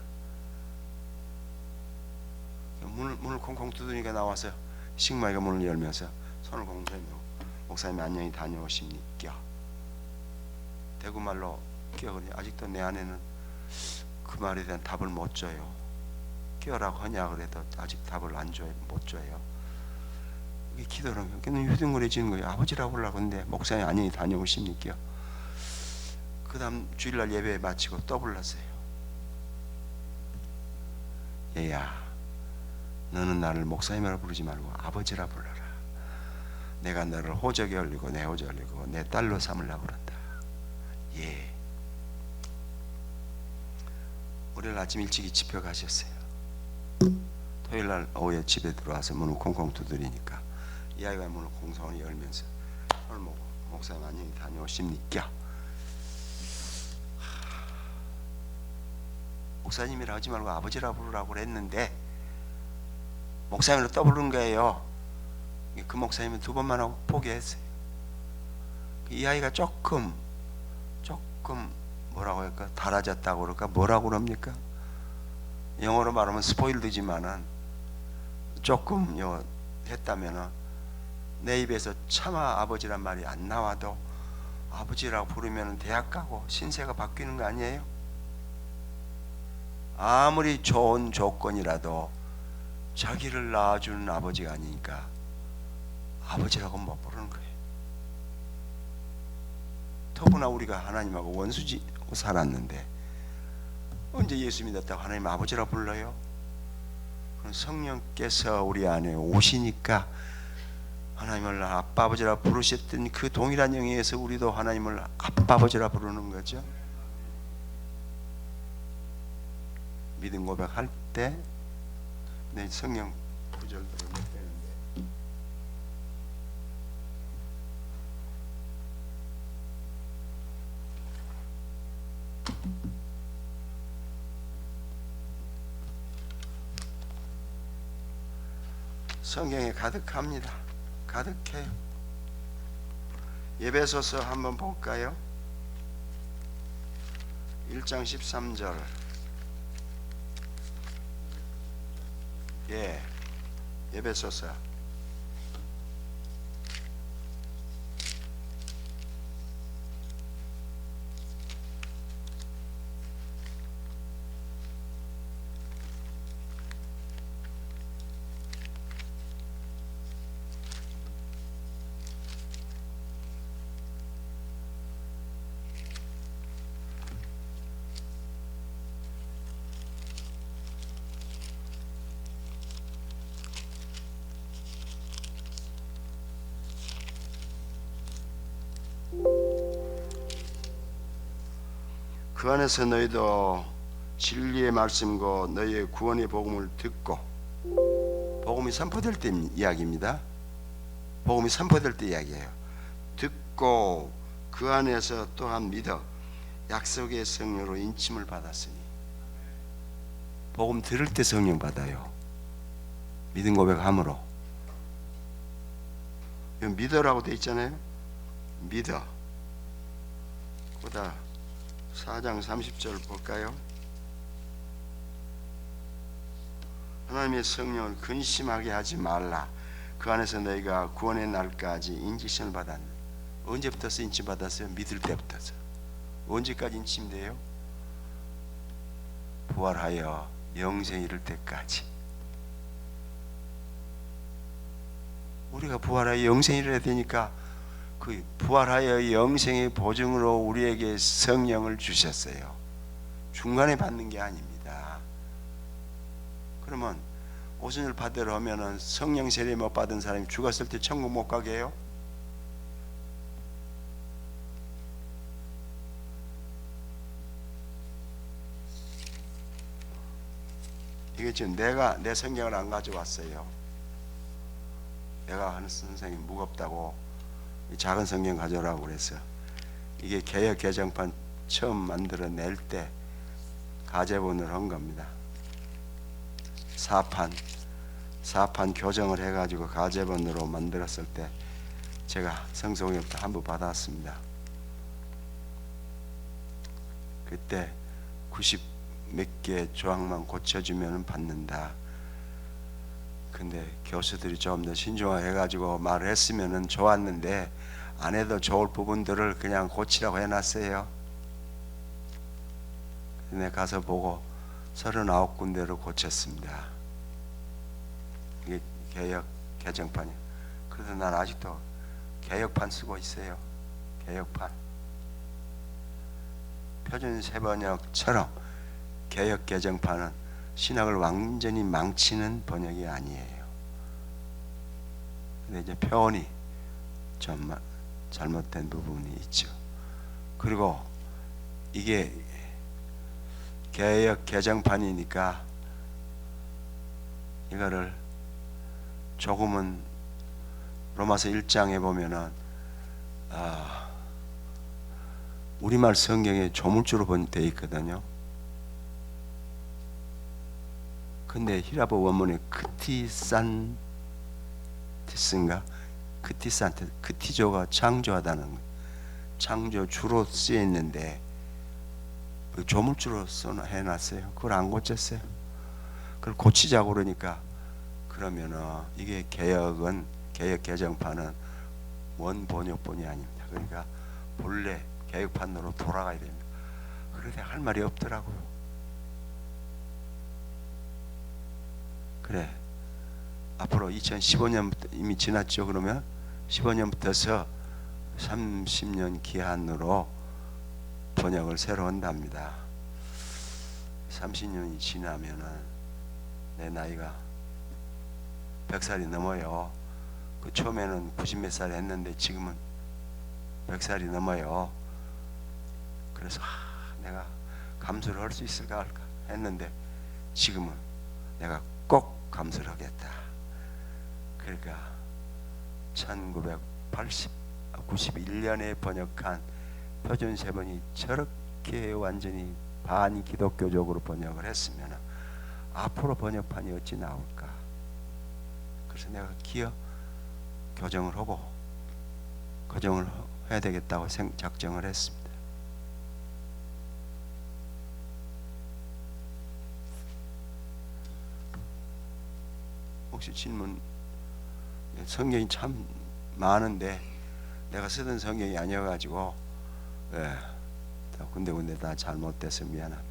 문을 콩콩 두드리니까 나와서 식마이가 문을 열면서 손을 공손히 목사님 안녕히 다녀오십니까? 대구말로 끼어그니 아직도 내 안에는 그 말에 대한 답을 못 줘요. 끼어라고 하냐 그래도 아직 답을 안 줘요. 못 줘요. 이게 기도를 하면 그냥 휴등거려지는 거예요. 아버지라고 하려고 하는데 목사님 안녕히 다녀오십니까? 그 다음 주일날 예배 마치고 또 불렀어요. 얘야, 너는 나를 목사님이라 부르지 말고 아버지라 불러라. 내가 너를 호적에 올리고 내 호적에 올리고 내 딸로 삼으려고 그런다. 예. 월요일 아침 일찍이 집회 가셨어요. 토요일날 오후에 집에 들어와서 문을 콩콩 두드리니까 이 아이가 문을 공손히 열면서 손을 모고 목사님 안녕히 다녀오십니까? 목사님이라 하지 말고 아버지라 부르라고 그랬는데 목사님으로 떠부른 거예요. 그 목사님은 두 번만 하고 포기했어요. 이 아이가 조금 뭐라고 할까? 달아졌다고 그럴까? 뭐라고 그럽니까? 영어로 말하면 스포일드지만은 조금 했다면은 내 입에서 차마 아버지란 말이 안 나와도 아버지라고 부르면 대학 가고 신세가 바뀌는 거 아니에요? 아무리 좋은 조건이라도 자기를 낳아주는 아버지가 아니니까 아버지라고 못 부르는 거예요. 더구나 우리가 하나님하고 원수지고 살았는데 언제 예수 믿었다고 하나님 아버지라 불러요? 성령께서 우리 안에 오시니까 하나님을 아빠 아버지라 부르셨던 그 동일한 영에서 우리도 하나님을 아빠 아버지라 부르는 거죠. 믿음 고백할 때 내 성령 구절대로 못 되는데 성경에 가득합니다. 가득해요. 에베소서 한번 볼까요? 1장 13절. 예, 에베소서. 그 안에서 너희도 진리의 말씀과 너희의 구원의 복음을 듣고, 복음이 선포될 때 이야기입니다. 복음이 선포될 때 이야기예요. 듣고 그 안에서 또한 믿어 약속의 성령으로 인침을 받았으니. 복음 들을 때 성령 받아요. 믿음 고백함으로. 믿어라고 돼 있잖아요. 믿어. 보다 4장 30절 볼까요? 하나님의 성령을 근심하게 하지 말라. 그 안에서 너희가 구원의 날까지 인지션을 받았네. 언제부터 인침 받았어요? 믿을 때부터서. 언제까지 인침돼요? 부활하여 영생 이를 때까지. 우리가 부활하여 영생 이르야 되니까 그 부활하여 영생의 보증으로 우리에게 성령을 주셨어요. 중간에 받는 게 아닙니다. 그러면 오순절 받으러 오면은 성령 세례 못 받은 사람이 죽었을 때 천국 못 가게 해요? 이게 지금 내가 내 성경을 안 가져왔어요. 내가 하는 선생님 무겁다고 작은 성경 가져오라고 그랬어. 이게 개역 개정판 처음 만들어낼 때 가제본을 한 겁니다. 사판 교정을 해가지고 가제본으로 만들었을 때 제가 성송회부터 한부 받았습니다. 그때 90 몇 개 조항만 고쳐주면 받는다. 근데 교수들이 좀 더 신중해가지고 말을 했으면 좋았는데 안 해도 좋을 부분들을 그냥 고치라고 해놨어요. 근데 가서 보고 39군데로 고쳤습니다. 이게 개역 개정판이에요. 그래서 난 아직도 개역판 쓰고 있어요. 개역판. 표준 세번역처럼 개역 개정판은 신학을 완전히 망치는 번역이 아니에요. 근데 이제 표현이 좀 잘못된 부분이 있죠. 그리고 이게 개역 개정판이니까 이거를 조금은 로마서 1장에 보면은 우리말 성경에 조물주로 되어 있거든요. 근데 히라보 원문에 크티산티스인가? 크티조가 창조하다는 거예요. 창조 주로 쓰여 있는데 조물주로 해놨어요. 그걸 안 고쳤어요. 그걸 고치자고 그러니까 그러면은 이게 개역 개정판은 원 번역본이 아닙니다. 그러니까 본래 개역판으로 돌아가야 됩니다. 그런데 할 말이 없더라고요. 그래, 앞으로 2015년부터 이미 지났죠. 그러면 15년부터서 30년 기한으로 번역을 새로 한답니다. 30년이 지나면은 내 나이가 100살이 넘어요. 그 처음에는 90 몇 살 했는데 지금은 100살이 넘어요. 그래서 내가 감수를 할 수 있을까 할까 했는데 지금은 내가 꼭 감수를 하겠다. 그러니까 1991년에 번역한 표준세번이 저렇게 완전히 반기독교적으로 번역을 했으면 앞으로 번역판이 어찌 나올까. 그래서 내가 기어 교정을 하고 교정을 해야 되겠다고 작정을 했습니다. 혹시 질문? 성경이 참 많은데 내가 쓰던 성경이 아니어가지고 군데군데 다 잘못돼서 미안합니다.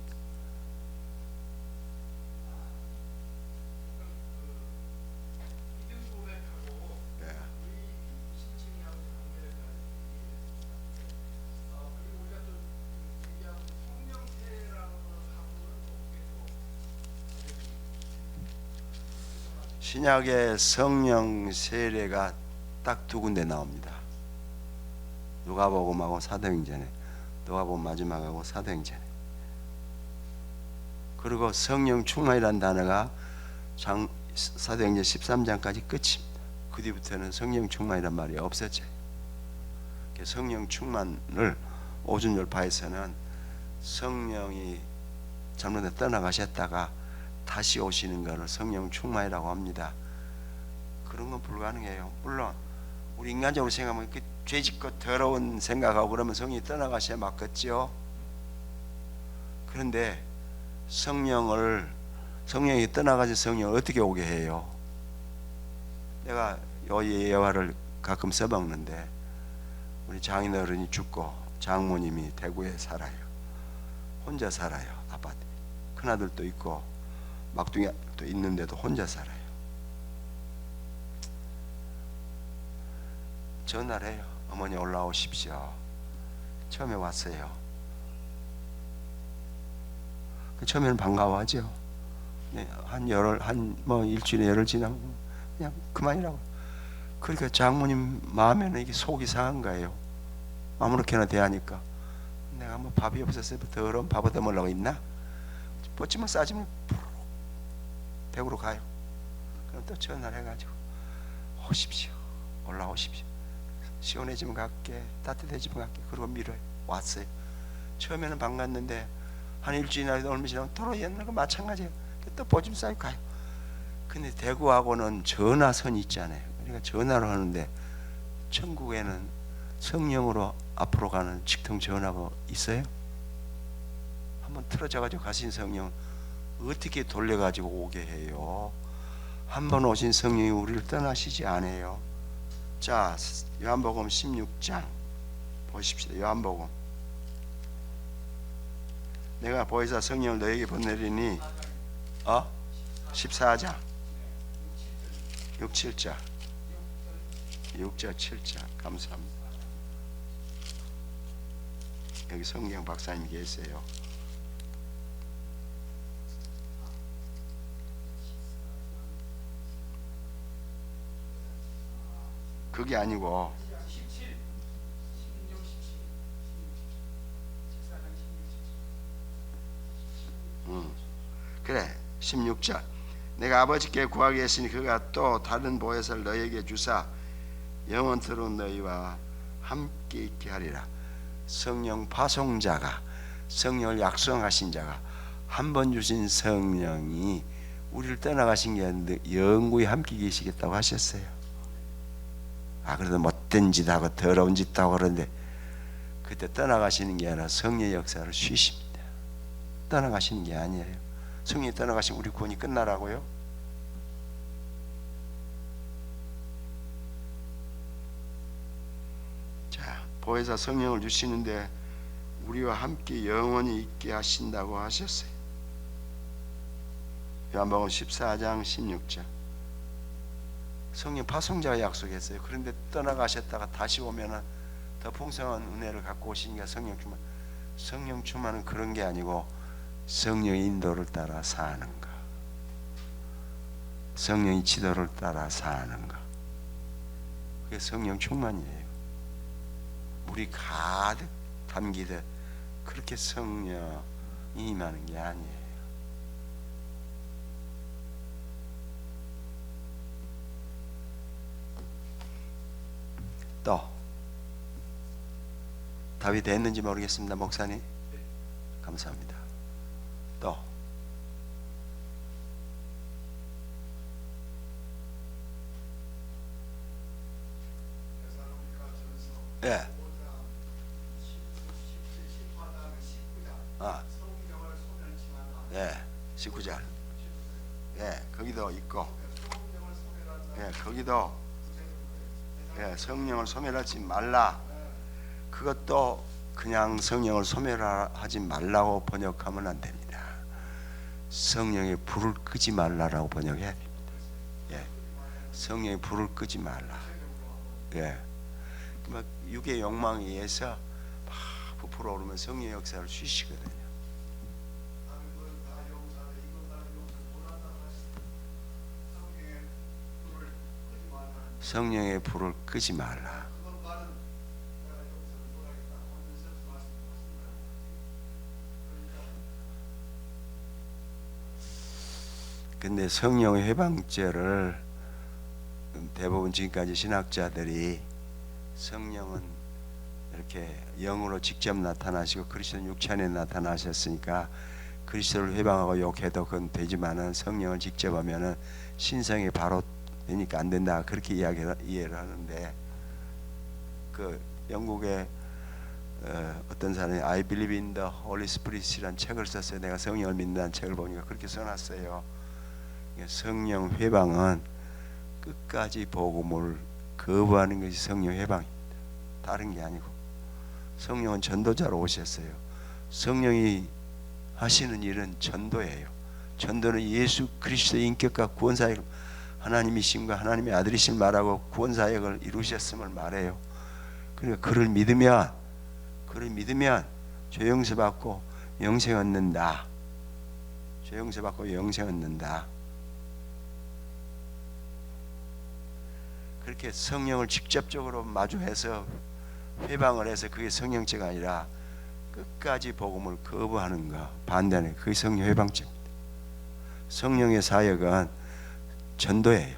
신약의 성령 세례가 딱 두 군데 나옵니다. 누가복음하고 사도행전에, 누가복음 마지막하고 사도행전에. 그리고 성령 충만이라는 단어가 사도행전 13장까지 끝입니다. 그 뒤부터는 성령 충만이란 말이 없었죠. 성령 충만을 오순절파에서는 성령이 잘못에 떠나가셨다가 다시 오시는 것을 성령 충만이라고 합니다. 그런 건 불가능해요. 물론 우리 인간적으로 생각하면 그 죄짓고 더러운 생각하고 그러면 성령이 떠나가셔야 맞겠죠. 그런데 성령이 떠나가신 성령을 어떻게 오게 해요? 내가 요 예화를 가끔 써먹는데 우리 장인어른이 죽고 장모님이 대구에 살아요. 혼자 살아요. 아파트. 큰아들도 있고 막둥이도 있는데도 혼자 살아요. 전화를 해요. 어머니 올라오십시오. 처음에 왔어요. 처음에는 반가워하죠. 네, 뭐 일주일에 열흘 지나고 그냥 그만이라고. 그러니까 장모님 마음에는 이게 속이 상한 거예요. 아무렇게나 대하니까. 내가 뭐 밥이 없었어요. 더러운 밥 얻어 먹으려고 있나? 뻗치면 싸지면 대구로 가요. 그럼 또 전화를 해가지고 오십시오. 올라오십시오. 시원해지면 갈게, 따뜻해지면 갈게. 그리고 밀어요. 왔어요. 처음에는 반갔는데 한 일주일이나 얼마 지나면 또 옛날과 마찬가지예요. 또 보짐 쌓이고 가요. 근데 대구하고는 전화선이 있잖아요. 그러니까 전화를 하는데 천국에는 성령으로 앞으로 가는 직통 전화가 있어요? 한번 틀어져가지고 가신 성령 어떻게 돌려가지고 오게 해요? 한번 오신 성령이 우리를 떠나시지 않아요. 자, 요한복음 16장 보십시다. 요한복음. 내가 보혜사 성령을 너에게 보내리니 14장 6, 7절 6절 7절 감사합니다. 여기 성경 박사님 계세요. 그게 아니고 그래 16절 내가 아버지께 구하게 했으니 그가 또 다른 보혜사를 너희에게 주사 영원토록 너희와 함께 있게 하리라. 성령 파송자가 성령을 약속하신 자가 한 번 주신 성령이 우리를 떠나가신 게 아닌데 영구히 함께 계시겠다고 하셨어요. 그래도 못된 짓 하고 더러운 짓 하고 그러는데 그때 떠나가시는 게 아니라 성령의 역사를 쉬십니다. 떠나가시는 게 아니에요. 성령이 떠나가시면 우리 구원이 끝나라고요? 자, 보혜사 성령을 주시는데 우리와 함께 영원히 있게 하신다고 하셨어요. 요한복음 14장 16절 성령 파송자가 약속했어요. 그런데 떠나가셨다가 다시 오면은 더 풍성한 은혜를 갖고 오시니까 성령 충만. 성령 충만은 그런 게 아니고 성령의 인도를 따라 사는 거, 성령의 지도를 따라 사는 거, 그게 성령 충만이에요. 물이 가득 담기듯 그렇게 성령이 임하는 게 아니에요. 또 답이 됐는지 모르겠습니다. 목사님 감사합니다. 또 예. 예. 19절. 예. 거기도 있고. 예. 거기도 예. 성령을 소멸하지 말라. 그것도 그냥 성령을 소멸하지 말라고 번역하면 안 됩니다. 성령의 불을 끄지 말라라고 번역해야 됩니다. 예. 성령의 불을 끄지 말라. 예. 막 육의 욕망에 의해서 막 부풀어 오르면 성령의 역사를 쉬시거든요. 성령의 불을 끄지 말라. 근데 성령의 회방죄를 대부분 지금까지 신학자들이 성령은 이렇게 영으로 직접 나타나시고 그리스도는 육체 안에 나타나셨으니까 그리스도를 회방하고 욕해도 그건 되지만은 성령을 직접 하면은 신성이 바로 되니까 안 된다, 그렇게 이해를 하는데, 그 영국의 어떤 사람이 I Believe in the Holy Spirit이라는 책을 썼어요. 내가 성령을 믿는다는 책을 보니까 그렇게 써놨어요. 성령 회방은 끝까지 복음을 거부하는 것이 성령 회방입니다. 다른 게 아니고, 성령은 전도자로 오셨어요. 성령이 하시는 일은 전도예요. 전도는 예수 그리스도의 인격과 구원사역, 하나님이심과 하나님의 아들이심 말하고 구원사역을 이루셨음을 말해요. 그러니까 그를 믿으면 죄 용서받고 영생 얻는다. 죄 용서받고 영생 얻는다. 그렇게 성령을 직접적으로 마주해서 회방을 해서 그게 성령죄가 아니라 끝까지 복음을 거부하는 거, 반대하는 그게 성령 회방죄입니다. 성령의 사역은 전도예요.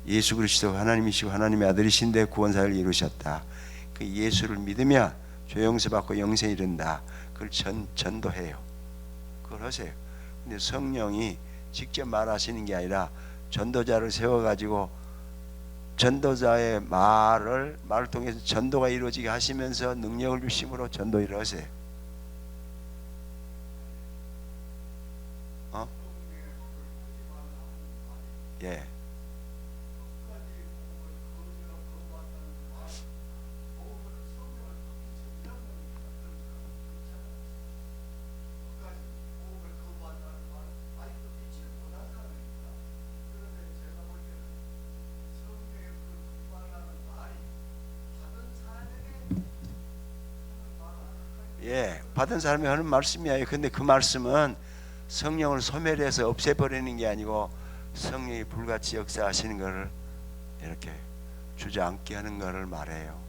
예수 그리스도가 하나님이시고 하나님의 아들이신데 구원사역을 이루셨다. 그 예수를 믿으면 죄 용서받고 영생에 이른다. 그걸 전도해요. 그걸 하세요. 근데 성령이 직접 말하시는 게 아니라 전도자를 세워가지고 전도자의 말을 통해서 전도가 이루어지게 하시면서 능력을 주심으로 전도 일을 하세요. 예. 예, 받은 사람이 하는 말씀이에요. 근데 그 말씀은 성령을 소멸해서 없애버리는 게 아니고 성령이 불같이 역사하시는 것을 이렇게 주저앉게 하는 것을 말해요.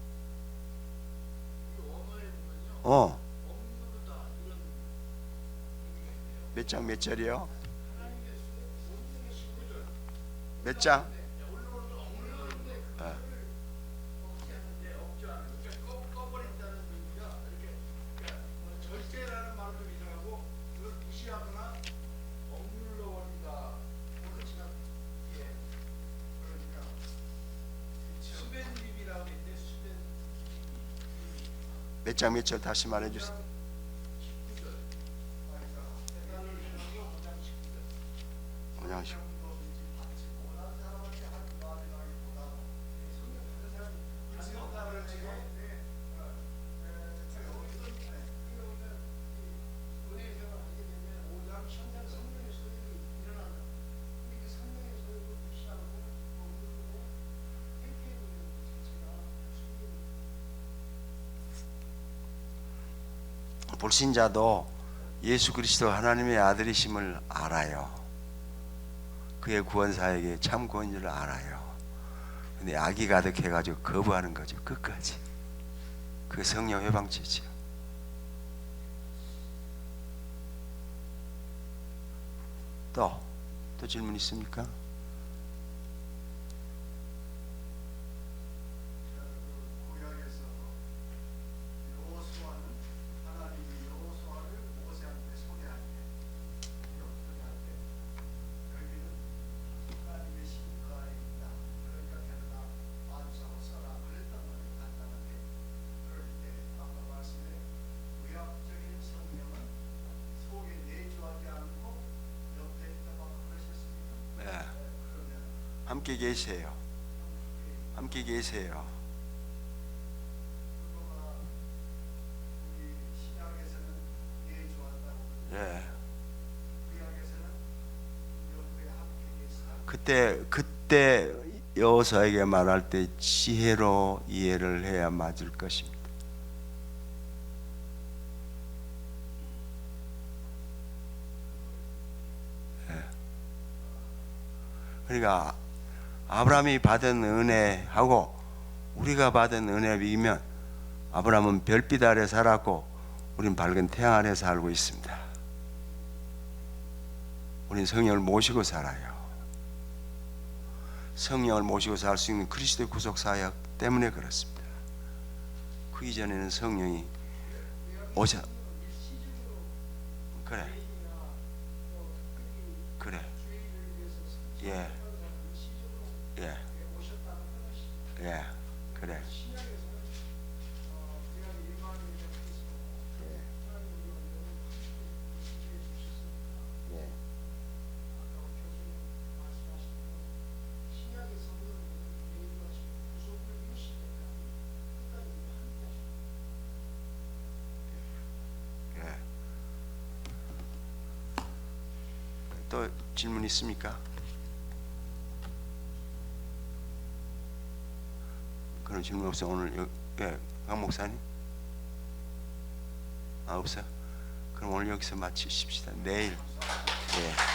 몇 장 몇 절이요? 몇 장? 몇 장 몇 절 다시 말해주세요. 5장 10. 불신자도 예수 그리스도 하나님의 아들이심을 알아요. 그의 구원사에게 참 구원자를 알아요. 근데 악이 가득해가지고 거부하는 거죠. 끝까지. 그 성령 회방죄죠. 또 질문 있습니까? 함께 계세요. 함께 계세요. 예. 그때 여호수아에게 말할 때 지혜로 이해를 해야 맞을 것입니다. 예. 그러니까 아브라함이 받은 은혜하고 우리가 받은 은혜에 비하면 아브라함은 별빛 아래 살았고 우리는 밝은 태양 아래 살고 있습니다. 우리는 성령을 모시고 살아요. 성령을 모시고 살 수 있는 그리스도의 구속 사역 때문에 그렇습니다. 그 이전에는 성령이 오셔. 그래. 예. 예. 예. 그래. 또 질문 있습니까? 그런 질문 없어. 오늘 강 목사님? 없어? 그럼 오늘 여기서 마치십시다. 내일. 예.